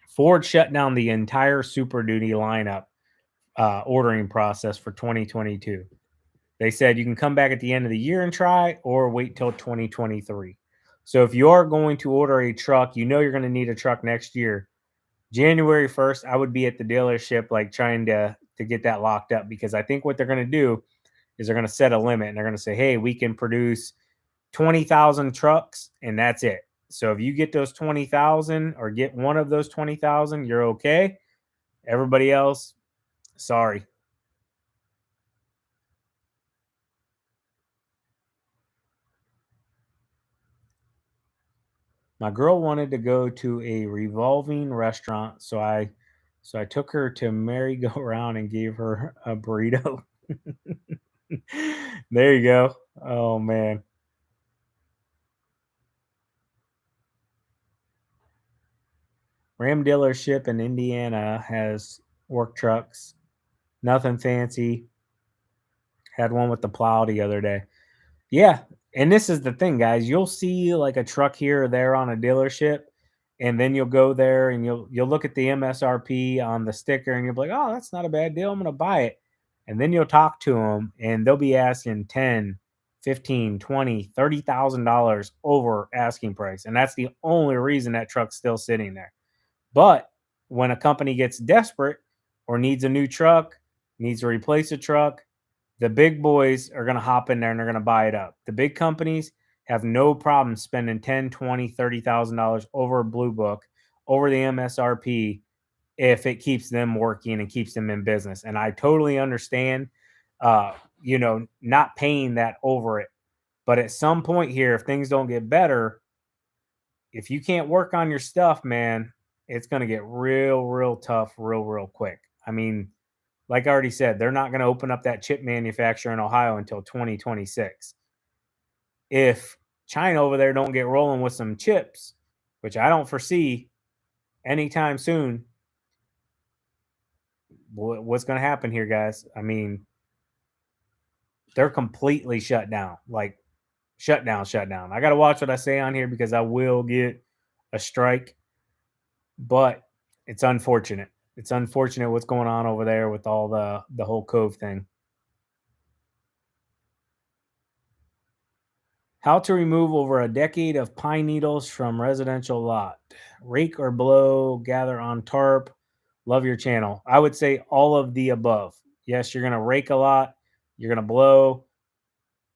Ford shut down the entire Super Duty lineup ordering process for 2022. They said you can come back at the end of the year and try, or wait till 2023. So if you are going to order a truck, you know you're going to need a truck next year. January 1st, I would be at the dealership like trying to get that locked up, because I think what they're going to do is they're going to set a limit, and they're going to say, hey, we can produce 20,000 trucks and that's it. So if you get those 20,000 or get one of those 20,000, you're okay. Everybody else, sorry. My girl wanted to go to a revolving restaurant, so I took her to merry-go-round and gave her a burrito. There you go. Oh man. Ram dealership in Indiana has work trucks. Nothing fancy. Had one with the plow the other day. Yeah, and this is the thing, guys. You'll see like a truck here or there on a dealership, and then you'll go there and you'll look at the MSRP on the sticker, and you'll be like, "Oh, that's not a bad deal. I'm going to buy it." And then you'll talk to them, and they'll be asking 10, 15, 20, $30,000 over asking price, and that's the only reason that truck's still sitting there. But when a company gets desperate or needs a new truck, needs to replace a truck, the big boys are going to hop in there and they're going to buy it up. The big companies have no problem spending 10, 20, $30,000 over a blue book, over the MSRP, if it keeps them working and keeps them in business. And I totally understand, not paying that over it. But at some point here, if things don't get better, if you can't work on your stuff, man, it's going to get real, real tough, real, real quick. I mean, like I already said, they're not going to open up that chip manufacturer in Ohio until 2026. If China over there don't get rolling with some chips, which I don't foresee anytime soon, what's going to happen here, guys? I mean, they're completely shut down. Like, shut down. I got to watch what I say on here because I will get a strike. But it's unfortunate. It's unfortunate what's going on over there with all the whole Cove thing. How to remove over a decade of pine needles from residential lot. Rake or blow, gather on tarp. Love your channel. I would say all of the above. Yes, you're going to rake a lot. You're going to blow.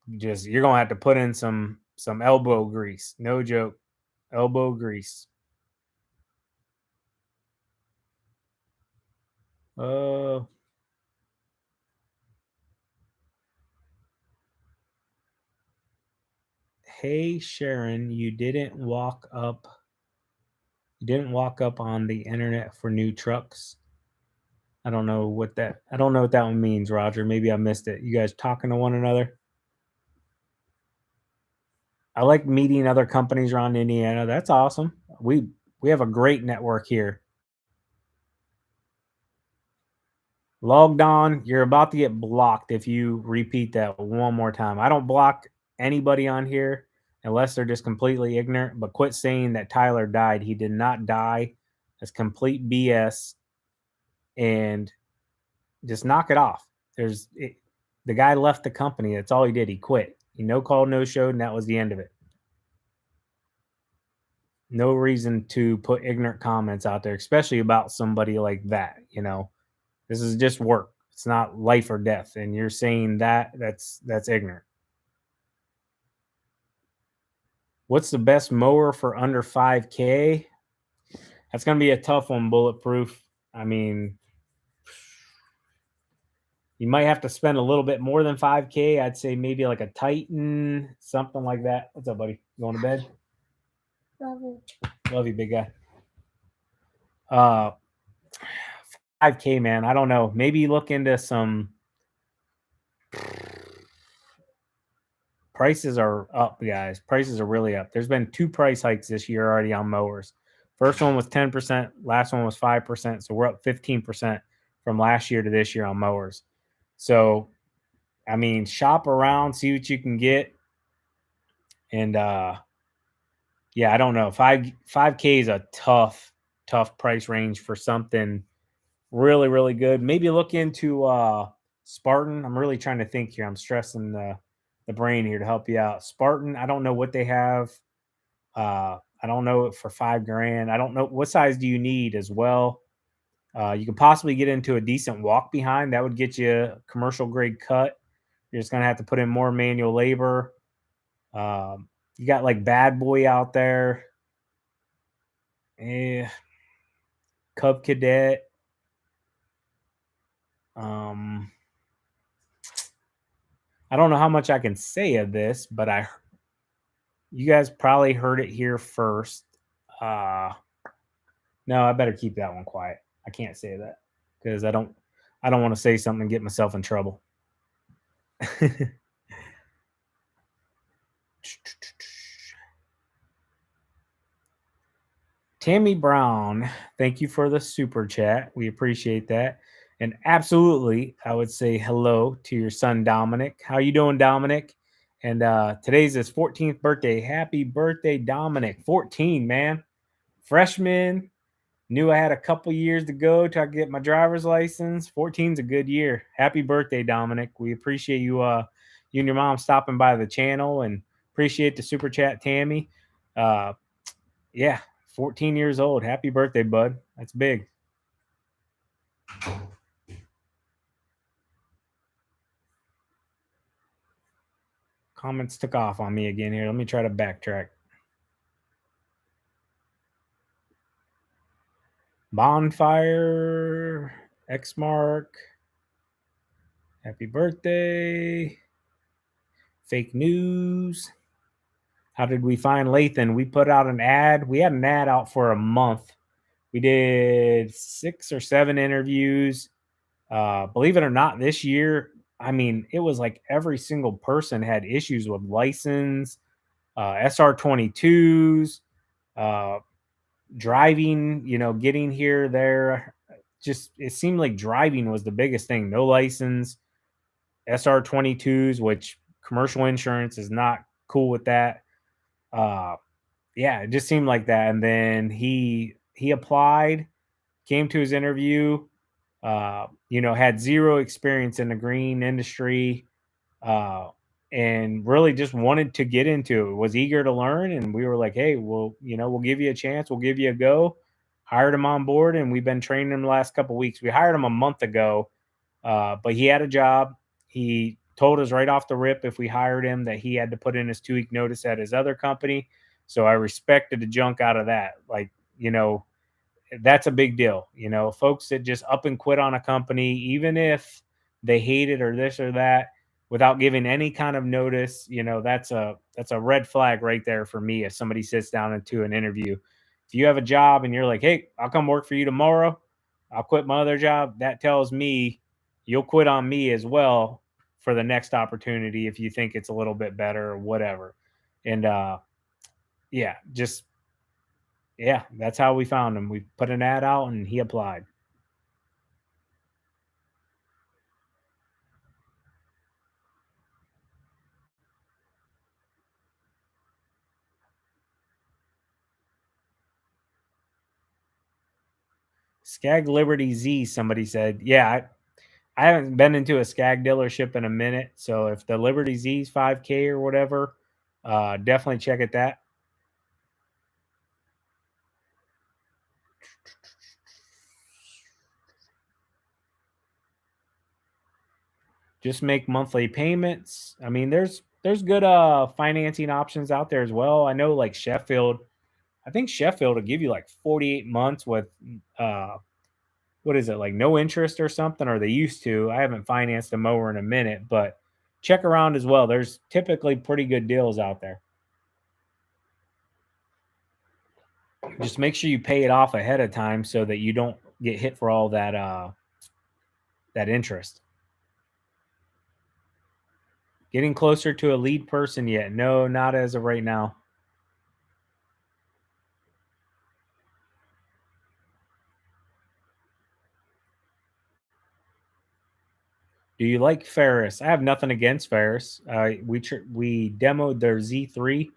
You're going to have to put in some elbow grease. No joke. Elbow grease. Hey Sharon, you didn't walk up on the internet for new trucks. I don't know what that one means, Roger. Maybe I missed it. You guys talking to one another? I like meeting other companies around Indiana. That's awesome. We have a great network here. Logged on. You're about to get blocked if you repeat that one more time. I don't block anybody on here unless they're just completely ignorant. But quit saying that Tyler died. He did not die. That's complete BS. And just knock it off. The guy left the company. That's all he did. He quit. He no called, no showed, and that was the end of it. No reason to put ignorant comments out there, especially about somebody like that. This is just work. It's not life or death. And you're saying that's ignorant. What's the best mower for under 5K? That's going to be a tough one, Bulletproof. I mean, you might have to spend a little bit more than 5K. I'd say maybe like a Titan, something like that. What's up, buddy? You going to bed? Love you. Love you, big guy. 5K, man. I don't know. Maybe look into some. Prices are up, guys. Prices are really up. There's been 2 price hikes this year already on mowers. First one was 10%. Last one was 5%. So we're up 15% from last year to this year on mowers. So, I mean, shop around, see what you can get. And, yeah, I don't know. 5K is a tough price range for something really, really good. Maybe look into Spartan. I'm really trying to think here. I'm stressing the brain here to help you out. Spartan, I don't know what they have. I don't know it for $5,000. I don't know what size do you need as well. You can possibly get into a decent walk behind. That would get you a commercial grade cut. You're just gonna have to put in more manual labor. You got like Bad Boy out there. Cub Cadet. I don't know how much I can say of this, but you guys probably heard it here first. No, I better keep that one quiet. I can't say that because I don't want to say something and get myself in trouble. Tammy Brown, thank you for the super chat. We appreciate that. And absolutely, I would say hello to your son, Dominic. How you doing, Dominic? And today's his 14th birthday. Happy birthday, Dominic. 14, man. Freshman. Knew I had a couple years to go till I get my driver's license. 14's a good year. Happy birthday, Dominic. We appreciate you you and your mom stopping by the channel, and appreciate the super chat, Tammy. Yeah, 14 years old. Happy birthday, bud. That's big. Comments took off on me again here. Let me try to backtrack. Bonfire, Xmark, happy birthday. Fake news. How did we find Lathan? We put out an ad. We had an ad out for a month. We did 6 or 7 interviews. Believe it or not, this year, I mean, it was like every single person had issues with license, SR22s, driving, getting here, there. Just, it seemed like driving was the biggest thing. No license, SR22s, which commercial insurance is not cool with that. Yeah, it just seemed like that. And then he applied, came to his interview, had 0 experience in the green industry, and really just wanted to get into it, was eager to learn. And we were like, hey, we'll give you a chance. We'll give you a go. Hired him on board, and we've been training him the last couple of weeks. We hired him a month ago, but he had a job. He told us right off the rip if we hired him that he had to put in his 2-week notice at his other company. So I respected the junk out of that. Like, that's a big deal. Folks that just up and quit on a company, even if they hate it or this or that, without giving any kind of notice, that's a red flag right there for me. If somebody sits down into an interview, if you have a job and you're like, hey, I'll come work for you tomorrow, I'll quit my other job, that tells me you'll quit on me as well for the next opportunity if you think it's a little bit better or whatever. And yeah, that's how we found him. We put an ad out and he applied. Skag Liberty Z, somebody said. Yeah, I haven't been into a Skag dealership in a minute. So if the Liberty Z's 5K or whatever, definitely check it that. Just make monthly payments. I mean, there's good financing options out there as well. I know like Sheffield, I think Sheffield will give you like 48 months with uh what is it, like no interest or something, or they used to. I haven't financed a mower in a minute, but check around as well. There's typically pretty good deals out there. Just make sure you pay it off ahead of time so that you don't get hit for all that interest. Getting closer to a lead person yet? No, not as of right now. Do you like Ferris? I have nothing against Ferris. We demoed their Z3,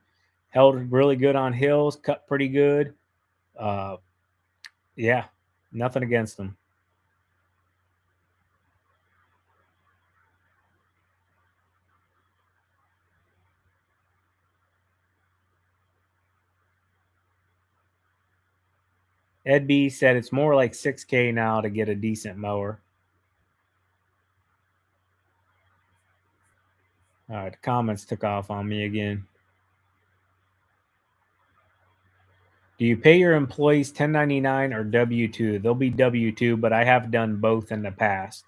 held really good on hills, cut pretty good. Uh, yeah, nothing against them. Ed B said it's more like 6K now to get a decent mower. All right, the comments took off on me again. Do you pay your employees 1099 or W2? They'll be W2, but I have done both in the past.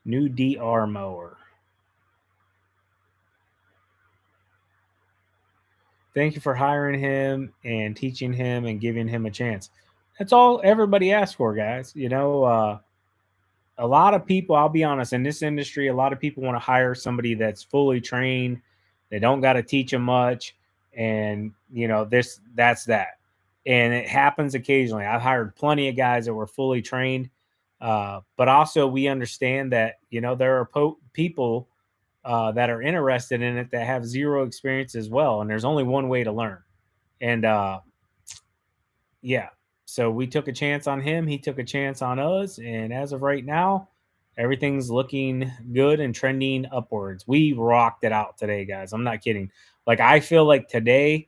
New DR mower. Thank you for hiring him and teaching him and giving him a chance. That's all everybody asks for, guys. A lot of people, I'll be honest, in this industry, a lot of people want to hire somebody that's fully trained. They don't got to teach them much. And, that's that. And it happens occasionally. I've hired plenty of guys that were fully trained. But also, we understand that, there are people that are interested in it that have zero experience as well. And there's only one way to learn. And yeah, so we took a chance on him. He took a chance on us. And as of right now, everything's looking good and trending upwards. We rocked it out today, guys. I'm not kidding. Like, I feel like today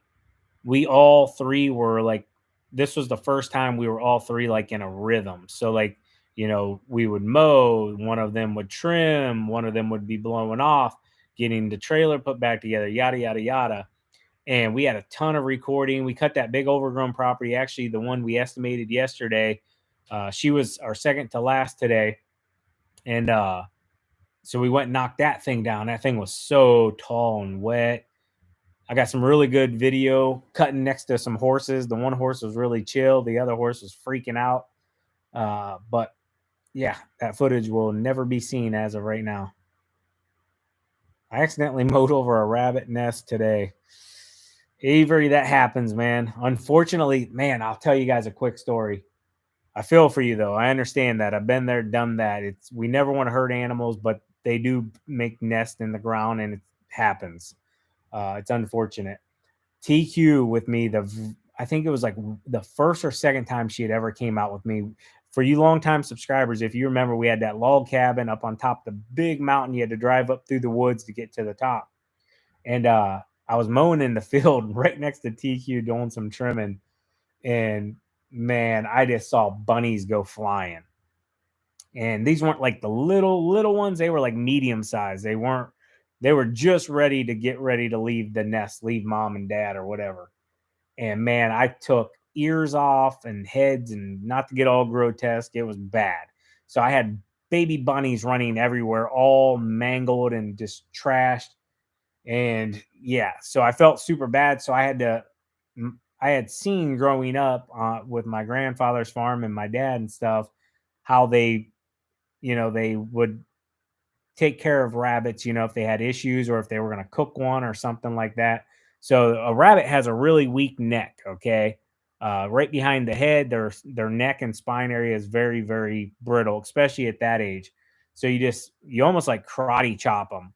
we all three were like, this was the first time we were all three like in a rhythm. So, like, we would mow, one of them would trim, one of them would be blowing off, getting the trailer put back together, yada, yada, yada. And we had a ton of recording. We cut that big overgrown property. Actually, the one we estimated yesterday, she was our second to last today. And so we went and knocked that thing down. That thing was so tall and wet. I got some really good video cutting next to some horses. The one horse was really chill. The other horse was freaking out. But yeah, that footage will never be seen as of right now. I accidentally mowed over a rabbit nest today. Avery, that happens, man. Unfortunately, man, I'll tell you guys a quick story. I feel for you though. I understand that. I've been there, done that. We never want to hurt animals, but they do make nests in the ground, and it happens. It's unfortunate. TQ with me, I think it was like the first or second time she had ever came out with me. For you longtime subscribers, if you remember, we had that log cabin up on top of the big mountain. You had to drive up through the woods to get to the top. And I was mowing in the field right next to TQ doing some trimming. And man, I just saw bunnies go flying. And these weren't like the little ones. They were like medium size. They were just ready to leave the nest, leave mom and dad or whatever. And man, I took ears off and heads, and not to get all grotesque, it was bad. So I had baby bunnies running everywhere, all mangled and just trashed. And yeah, so I felt super bad. So I had seen growing up with my grandfather's farm and my dad and stuff, how they would take care of rabbits, if they had issues or if they were going to cook one or something like that. So a rabbit has a really weak neck. Okay. Right behind the head, their neck and spine area is very, very brittle, especially at that age. So you almost like karate chop them,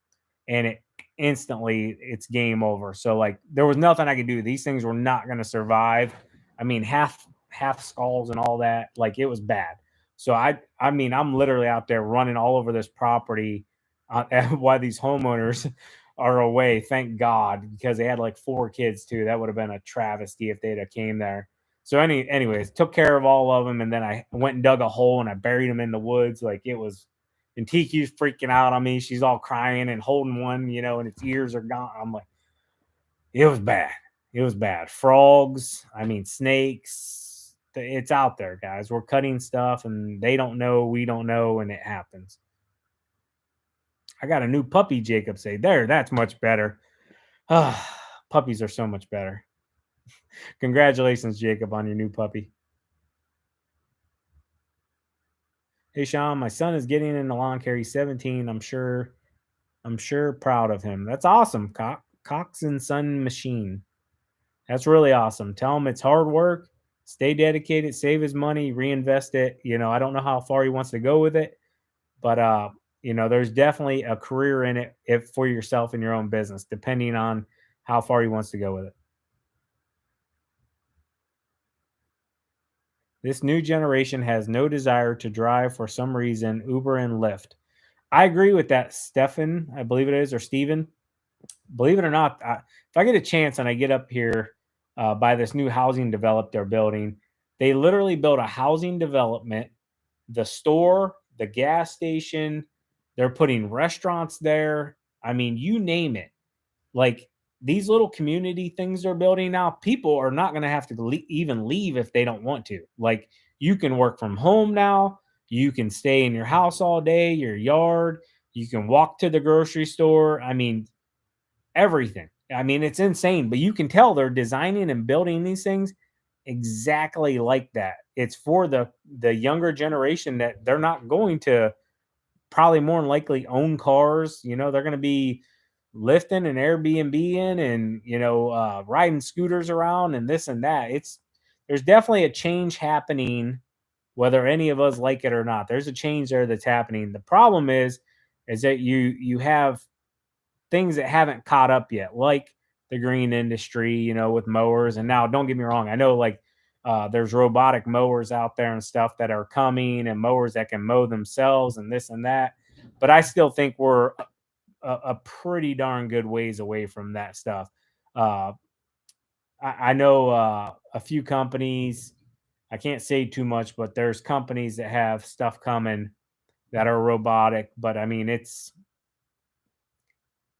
and it's game over. So like there was nothing I could do. These things were not going to survive. I mean, half skulls and all that. Like it was bad. So I mean, I'm literally out there running all over this property while these homeowners are away. Thank God, because they had like 4 kids too. That would have been a travesty if they'd have came there. So anyways, took care of all of them, and then I went and dug a hole and I buried them in the woods. Like it was, and TQ's freaking out on me. She's all crying and holding one, and its ears are gone. I'm like, it was bad. It was bad. Frogs, I mean, snakes. It's out there, guys. We're cutting stuff and they don't know, we don't know, and it happens. I got a new puppy, Jacob say. There, that's much better. Puppies are so much better. Congratulations, Jacob, on your new puppy. Hey, Sean, my son is getting into lawn care. He's 17. I'm sure proud of him. That's awesome. Cox and Son Machine. That's really awesome. Tell him it's hard work. Stay dedicated. Save his money. Reinvest it. I don't know how far he wants to go with it, but there's definitely a career in it if for yourself in your own business, depending on how far he wants to go with it. This new generation has no desire to drive for some reason, Uber and Lyft. I agree with that, Stefan, I believe it is, or Steven. Believe it or not, if I get a chance and I get up here by this new housing development they're building, they literally built a housing development, the store, the gas station, they're putting restaurants there. I mean, you name it. Like these little community things they're building now, people are not going to have to even leave if they don't want to. Like you can work from home now. You can stay in your house all day, your yard. You can walk to the grocery store. I mean, everything. I mean, it's insane, but you can tell they're designing and building these things exactly like that. It's for the younger generation that they're not going to probably more than likely own cars. They're going to be lifting and Airbnb in and, riding scooters around and this and that. There's definitely a change happening, whether any of us like it or not. There's a change there that's happening. The problem is that you have things that haven't caught up yet, like the green industry, with mowers. And now, don't get me wrong, I know like there's robotic mowers out there and stuff that are coming, and mowers that can mow themselves and this and that. But I still think we're a pretty darn good ways away from that stuff. I know a few companies. I can't say too much, but there's companies that have stuff coming that are robotic. But I mean,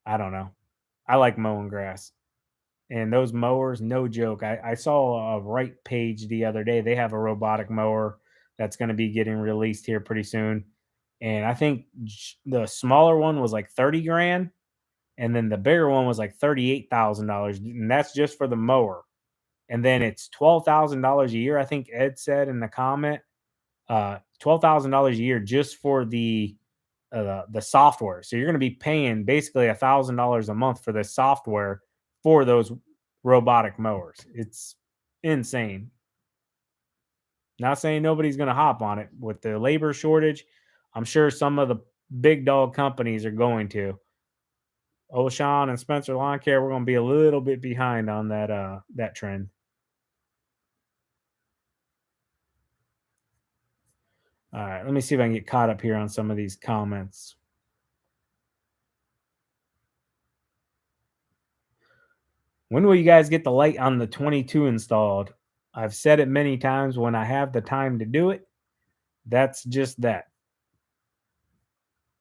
I don't know. I like mowing grass. And those mowers, no joke. I saw a right page the other day. They have a robotic mower that's going to be getting released here pretty soon. And I think the smaller one was like 30 grand. And then the bigger one was like $38,000. And that's just for the mower. And then it's $12,000 a year. I think Ed said in the comment, $12,000 a year just for the software. So you're going to be paying basically $1,000 a month for the software for those robotic mowers. It's insane. Not saying nobody's going to hop on it with the labor shortage. I'm sure some of the big dog companies are going to. Sean and Spencer Lawn Care, we're going to be a little bit behind on that trend. All right, let me see if I can get caught up here on some of these comments. When will you guys get the light on the 22 installed? I've said it many times, when I have the time to do it. That's just that.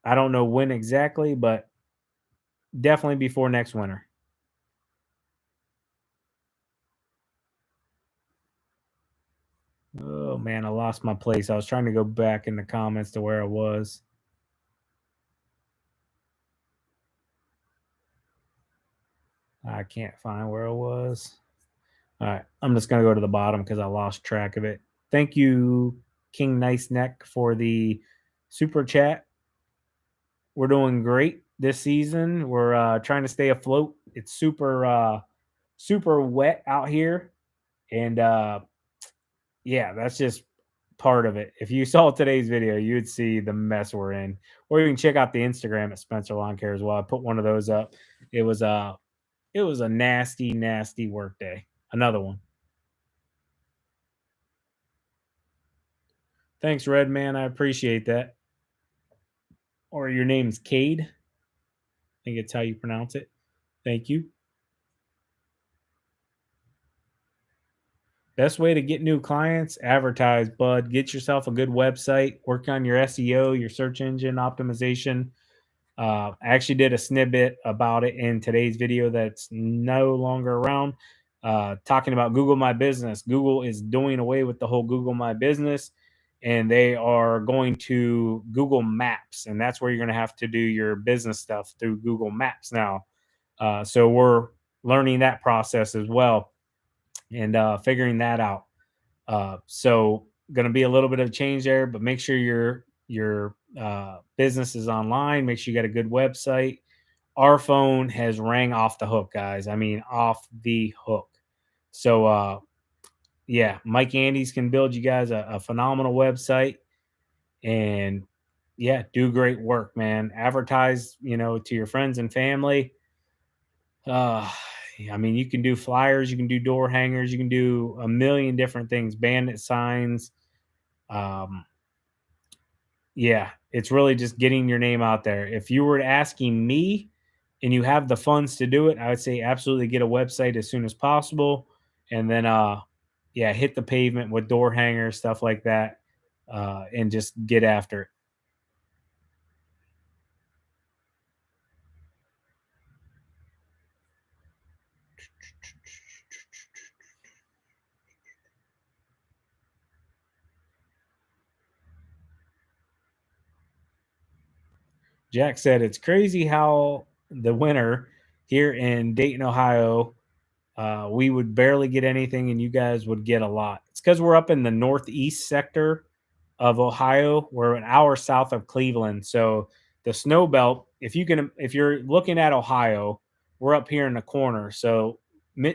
I don't know when exactly, but definitely before next winter. Oh man, I lost my place. I was trying to go back in the comments to where I was. I can't find where I was. All right, I'm just going to go to the bottom because I lost track of it. Thank you, King Nice Neck, for the super chat. We're doing great this season. We're trying to stay afloat. It's super wet out here, and yeah, that's just part of it. If you saw today's video, you'd see the mess we're in. Or you can check out the Instagram at Spencer Lawn Care as well. I put one of those up. It was a nasty, nasty work day. Another one. Thanks, Red Man. I appreciate that. Or your name's Cade. I think it's how you pronounce it. Thank you. Best way to get new clients, advertise, bud. Get yourself a good website. Work on your SEO, your search engine optimization. I actually did a snippet about it in today's video that's no longer around. Talking about Google My Business. Google is doing away with the whole Google My Business, and they are going to Google Maps, and that's where you're going to have to do your business stuff through Google Maps now. So we're learning that process as well, and figuring that out. So going to be a little bit of change there, but make sure your business is online. Make sure you got a good website. Our phone has rang off the hook, guys. I mean, off the hook. So yeah, Mike Andes can build you guys a phenomenal website, and yeah, do great work, man. Advertise, to your friends and family. I mean, you can do flyers, you can do door hangers, you can do a million different things, bandit signs. Um, yeah, it's really just getting your name out there. If you were asking me and you have the funds to do it, I would say absolutely get a website as soon as possible. And then, yeah, hit the pavement with door hangers, stuff like that, and just get after it. Jack said it's crazy how the winter here in Dayton, Ohio, we would barely get anything and you guys would get a lot. It's because we're up in the northeast sector of Ohio. We're an hour south of Cleveland. So the snow belt, if you're looking at Ohio, we're up here in the corner. So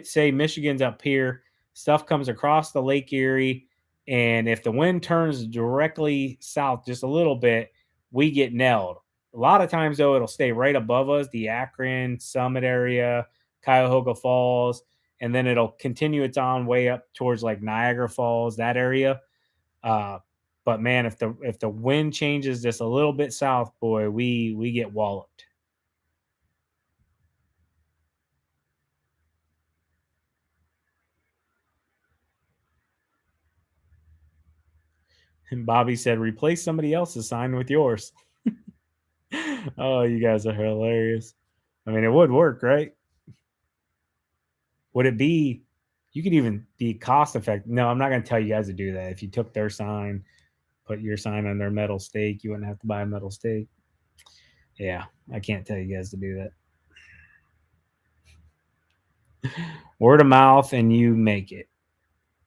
say Michigan's up here, stuff comes across the Lake Erie. And if the wind turns directly south just a little bit, we get nailed. A lot of times, though, it'll stay right above us, the Akron Summit area, Cuyahoga Falls, and then it'll continue its own way up towards like Niagara Falls, that area. But man, if the wind changes just a little bit south, boy, we get walloped. And Bobby said, replace somebody else's sign with yours. Oh, you guys are hilarious. I mean, it would work, right? Would it be? You could even be cost effective. No, I'm not going to tell you guys to do that. If you took their sign, put your sign on their metal stake, you wouldn't have to buy a metal stake. Yeah, I can't tell you guys to do that. Word of mouth, and you make it.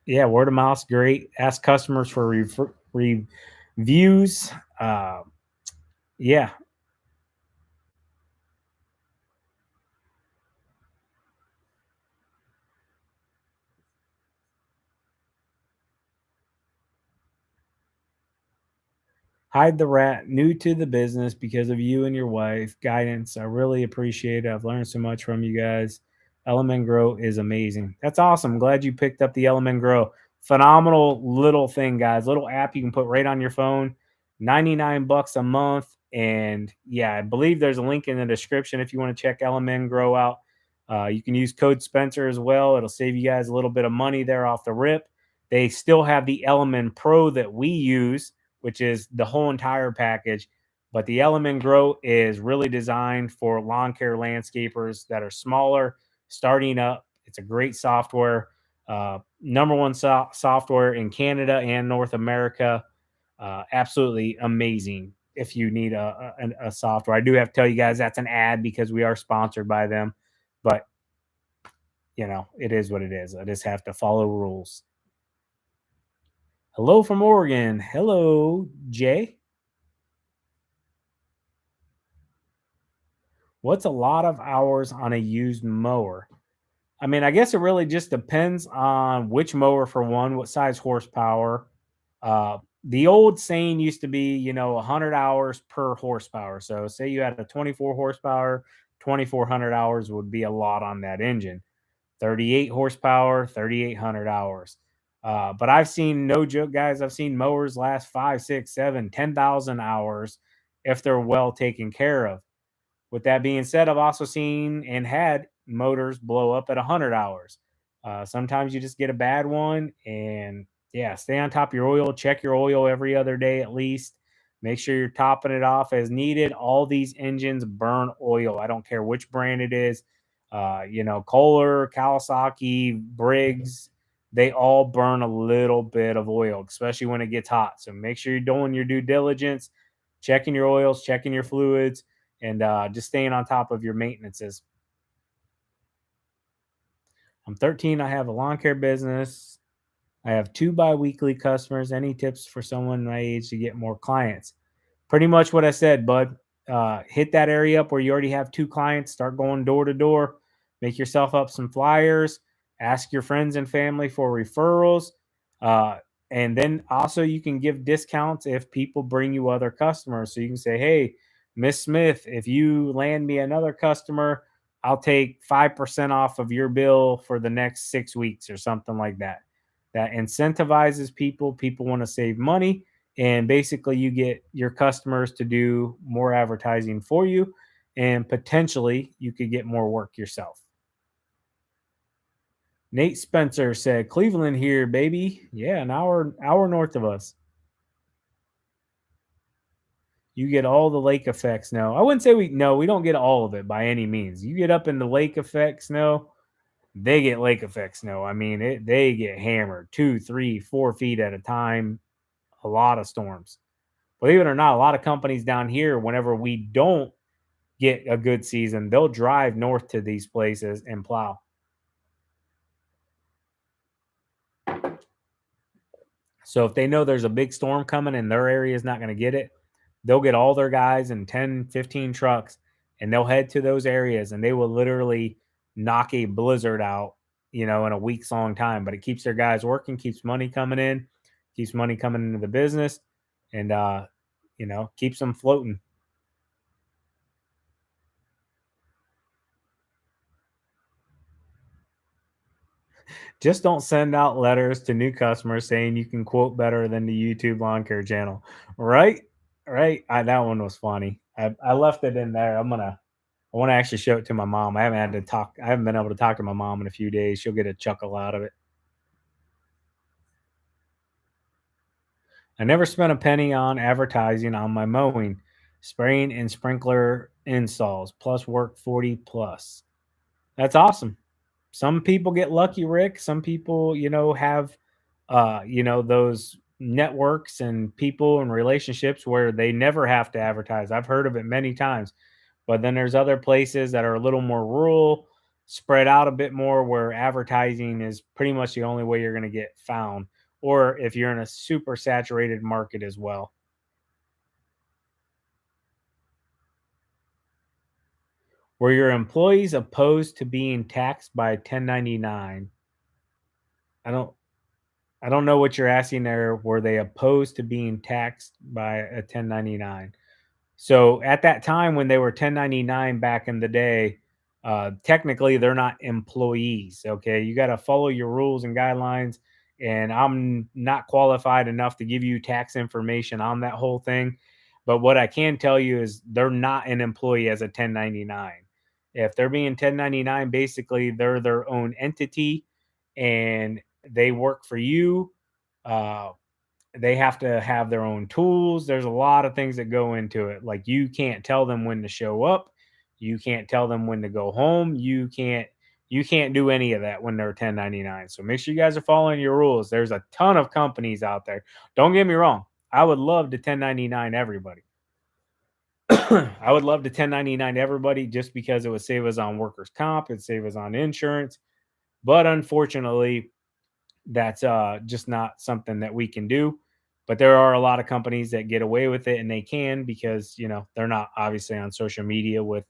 Yeah, word of mouth's great. Ask customers for reviews. Yeah, hide the rat. New to the business because of you and your wife guidance. I really appreciate it. I've learned so much from you guys. Element Grow is amazing. That's awesome. Glad you picked up the Element Grow. Phenomenal little thing, guys. Little app you can put right on your phone. 99 bucks a month. And yeah, I believe there's a link in the description if you want to check Element Grow out. You can use code Spencer as well. It'll save you guys a little bit of money there off the rip. They still have the Element Pro that we use, which is the whole entire package. But the Element Grow is really designed for lawn care landscapers that are smaller, starting up. It's a great software. Number one software in Canada and North America. Absolutely amazing if you need a software. I do have to tell you guys that's an ad because we are sponsored by them. But, it is what it is. I just have to follow rules. Hello from Oregon. Hello, Jay. What's a lot of hours on a used mower? I mean, I guess it really just depends on which mower for one, what size horsepower. The old saying used to be, 100 hours per horsepower. So, say you had a 24 horsepower, 2,400 hours would be a lot on that engine. 38 horsepower, 3,800 hours. But I've seen, no joke, guys, I've seen mowers last 5, 6, 7, 10,000 hours if they're well taken care of. With that being said, I've also seen and had motors blow up at 100 hours. Sometimes you just get a bad one, and yeah, stay on top of your oil. Check your oil every other day at least. Make sure you're topping it off as needed. All these engines burn oil. I don't care which brand it is. Kohler, Kawasaki, Briggs, they all burn a little bit of oil, especially when it gets hot. So make sure you're doing your due diligence, checking your oils, checking your fluids, and just staying on top of your maintenances. I'm 13. I have a lawn care business. I have 2 biweekly customers. Any tips for someone my age to get more clients? Pretty much what I said, bud. Hit that area up where you already have 2 clients. Start going door to door. Make yourself up some flyers. Ask your friends and family for referrals. Uh, and then also you can give discounts if people bring you other customers. So you can say, hey, Miss Smith, if you land me another customer, I'll take 5% off of your bill for the next 6 weeks or something like that. That incentivizes people. People want to save money, and basically you get your customers to do more advertising for you, and potentially you could get more work yourself. Nate Spencer said, Cleveland here, baby. Yeah, an hour north of us. You get all the lake effect snow. I wouldn't say we don't get all of it by any means. You get up in the lake effect snow, they get lake effect snow. I mean, they get hammered 2, 3, 4 feet at a time. A lot of storms. Believe it or not, a lot of companies down here, whenever we don't get a good season, they'll drive north to these places and plow. So if they know there's a big storm coming and their area is not going to get it, they'll get all their guys in 10, 15 trucks, and they'll head to those areas, and they will literally knock a blizzard out, in a week's long time. But it keeps their guys working, keeps money coming in, keeps money coming into the business, and keeps them floating. Just don't send out letters to new customers saying you can quote better than the YouTube lawn care channel. Right? Right. That one was funny. I left it in there. I want to actually show it to my mom. I haven't been able to talk to my mom in a few days. She'll get a chuckle out of it. I never spent a penny on advertising on my mowing, spraying and sprinkler installs, plus work 40 plus. That's awesome. Some people get lucky, Rick. Some people, have those networks and people and relationships where they never have to advertise. I've heard of it many times. But then there's other places that are a little more rural, spread out a bit more, where advertising is pretty much the only way you're going to get found, or if you're in a super saturated market as well. Were your employees opposed to being taxed by 1099? I don't know what you're asking there. Were they opposed to being taxed by a 1099? So at that time when they were 1099 back in the day, technically they're not employees. Okay, you got to follow your rules and guidelines. And I'm not qualified enough to give you tax information on that whole thing. But what I can tell you is they're not an employee as a 1099. If they're being 1099, basically they're their own entity and they work for you. Uh, they have to have their own tools. There's a lot of things that go into it. Like, you can't tell them when to show up. You can't tell them when to go home. You can't do any of that when they're 1099. So make sure you guys are following your rules. There's a ton of companies out there. Don't get me wrong. I would love to 1099 everybody. I would love to 1099 everybody just because it would save us on workers' comp. It'd save us on insurance. But unfortunately, that's just not something that we can do. But there are a lot of companies that get away with it, and they can because they're not obviously on social media with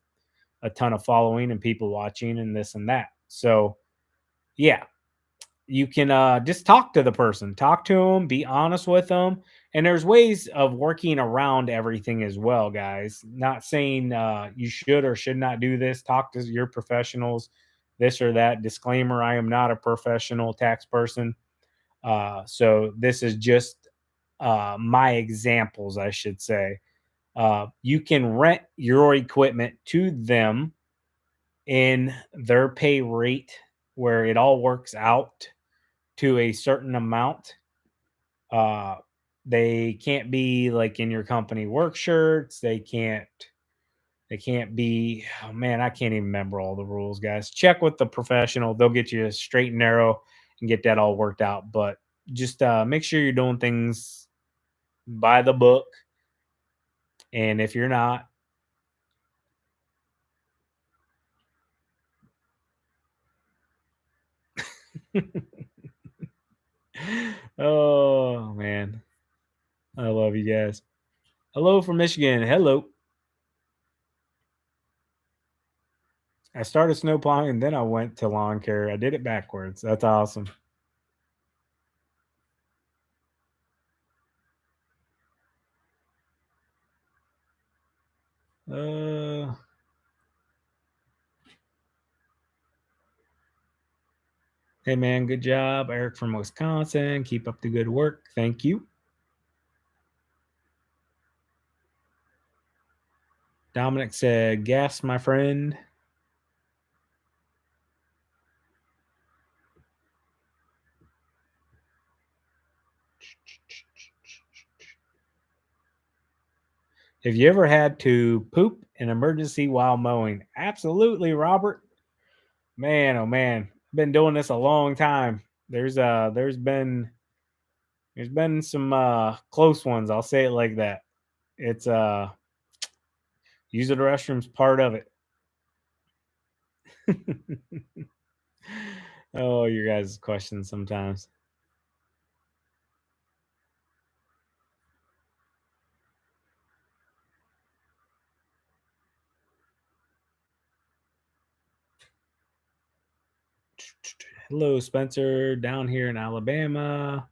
a ton of following and people watching and this and that. So yeah, you can just talk to the person, talk to them, be honest with them. And there's ways of working around everything as well, guys. Not saying you should or should not do this. Talk to your professionals, this or that. Disclaimer: I am not a professional tax person. So this is just my examples, I should say. You can rent your equipment to them in their pay rate where it all works out to a certain amount. Uh, they can't be like in your company work shirts. They can't be, oh man, I can't even remember all the rules, guys. Check with the professional. They'll get you straight and narrow and get that all worked out. But just make sure you're doing things by the book. And if you're not, oh man, I love you guys. Hello from Michigan. Hello. I started snow plowing and then I went to lawn care. I did it backwards. That's awesome. Uh, hey man, good job. Eric from Wisconsin. Keep up the good work. Thank you. Dominic said, gas, my friend. Have you ever had to poop an emergency while mowing? Absolutely, Robert. Man, oh man. I've been doing this a long time. There's been some close ones. I'll say it like that. It's using the restroom's part of it. Oh, your guys' questions sometimes. Hello, Spencer, down here in Alabama.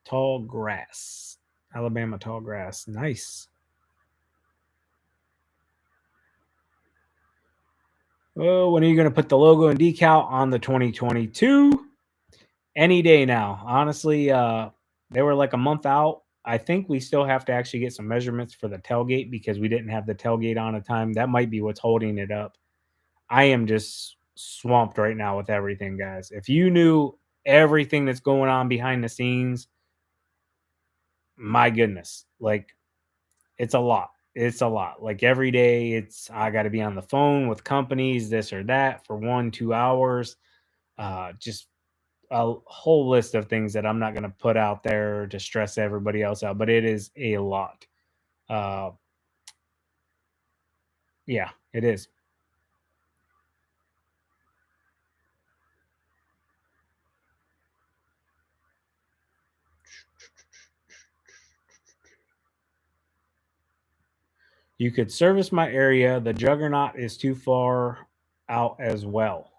Tall grass. Alabama tall grass. Nice. Oh, when are you going to put the logo and decal on the 2022? Any day now. Honestly, they were like a month out. I think we still have to actually get some measurements for the tailgate because we didn't have the tailgate on a time. That might be what's holding it up. I am just swamped right now with everything, guys. If you knew everything that's going on behind the scenes, my goodness, like it's a lot. It's a lot. Like every day, I got to be on the phone with companies, this or that, for 1-2 hours. Just a whole list of things that I'm not going to put out there to stress everybody else out, but it is a lot. Yeah, it is. You could service my area. The Juggernaut is too far out as well.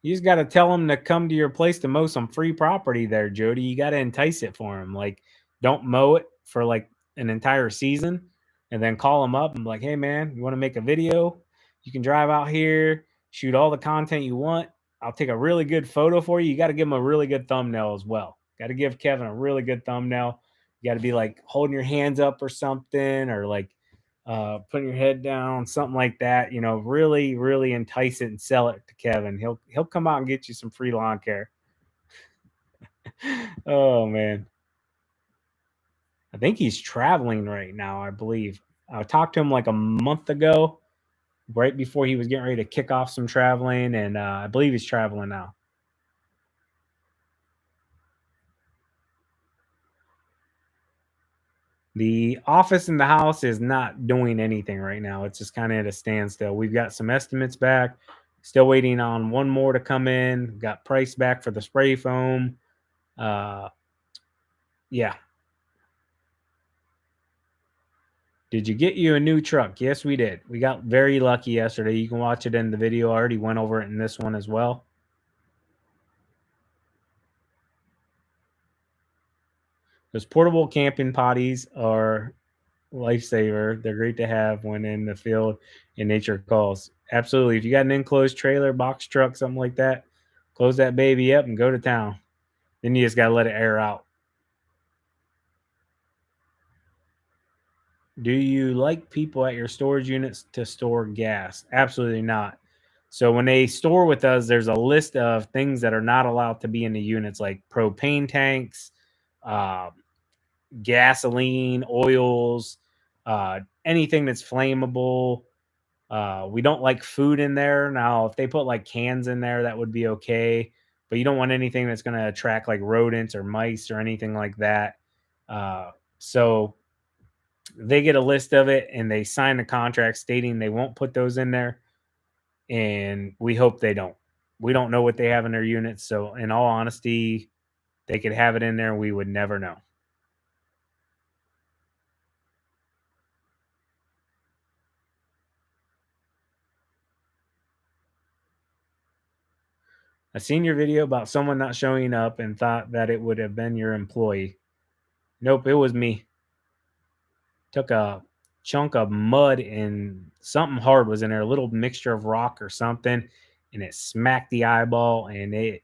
You just got to tell them to come to your place to mow some free property there, Jody. You got to entice it for them. Like, don't mow it for like an entire season and then call them up and be like, hey, man, you want to make a video? You can drive out here, shoot all the content you want. I'll take a really good photo for you. You got to give them a really good thumbnail as well. Got to give Kevin a really good thumbnail. You got to be like holding your hands up or something, or like putting your head down, something like that. You know, really, really entice it and sell it to Kevin. He'll come out and get you some free lawn care. Oh man, I think he's traveling right now. I believe I talked to him like a month ago, right before he was getting ready to kick off some traveling, and I believe he's traveling now. The office in the house is not doing anything right now. It's just kind of at a standstill. We've got some estimates back. Still waiting on one more to come in. Got price back for the spray foam. Yeah. Did you get you a new truck? Yes, we did. We got very lucky yesterday. You can watch it in the video. I already went over it in this one as well. Those portable camping potties are lifesaver. They're great to have when in the field and nature calls. Absolutely. If you got an enclosed trailer, box truck, something like that, close that baby up and go to town. Then you just got to let it air out. Do you like people at your storage units to store gas? Absolutely not. So when they store with us, there's a list of things that are not allowed to be in the units, like propane tanks, uh, gasoline, oils, anything that's flammable. We don't like food in there. Now, if they put like cans in there, that would be okay. But you don't want anything that's going to attract like rodents or mice or anything like that. So they get a list of it and they sign the contract stating they won't put those in there. And we hope they don't. We don't know what they have in their units. So, in all honesty, they could have it in there and we would never know. I seen your video about someone not showing up and thought that it would have been your employee. Nope, it was me. Took a chunk of mud and something hard was in there, a little mixture of rock or something, and it smacked the eyeball. And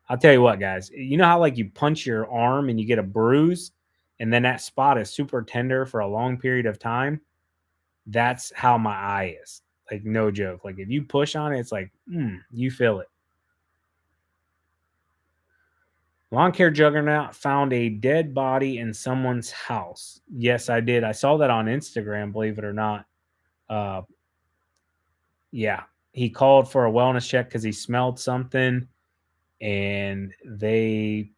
I'll tell you what, guys, you know how like you punch your arm and you get a bruise, and then that spot is super tender for a long period of time? That's how my eye is. Like, no joke. Like, if you push on it, it's like, you feel it. Lawn care juggernaut found a dead body in someone's house. Yes, I did. I saw that on Instagram, believe it or not. Yeah, he called for a wellness check because he smelled something, and the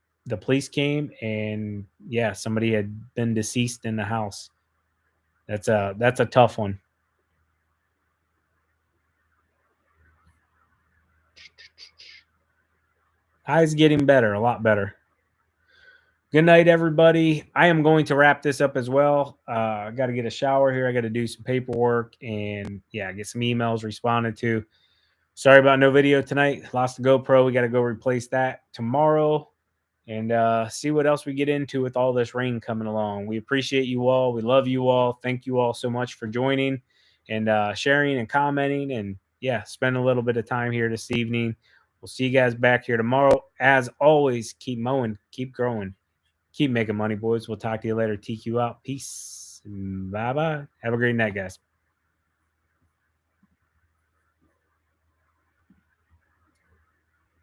police came, and yeah, somebody had been deceased in the house. That's a tough one. Eyes getting better, a lot better. Good night, everybody. I am going to wrap this up as well. I got to get a shower here. I got to do some paperwork and yeah, get some emails responded to. Sorry about no video tonight. Lost the GoPro. We got to go replace that tomorrow and see what else we get into with all this rain coming along. We appreciate you all. We love you all. Thank you all so much for joining and sharing and commenting and yeah, spend a little bit of time here this evening. We'll see you guys back here tomorrow. As always, keep mowing, keep growing. Keep making money, boys. We'll talk to you later. TQ out. Peace. Bye-bye. Have a great night, guys.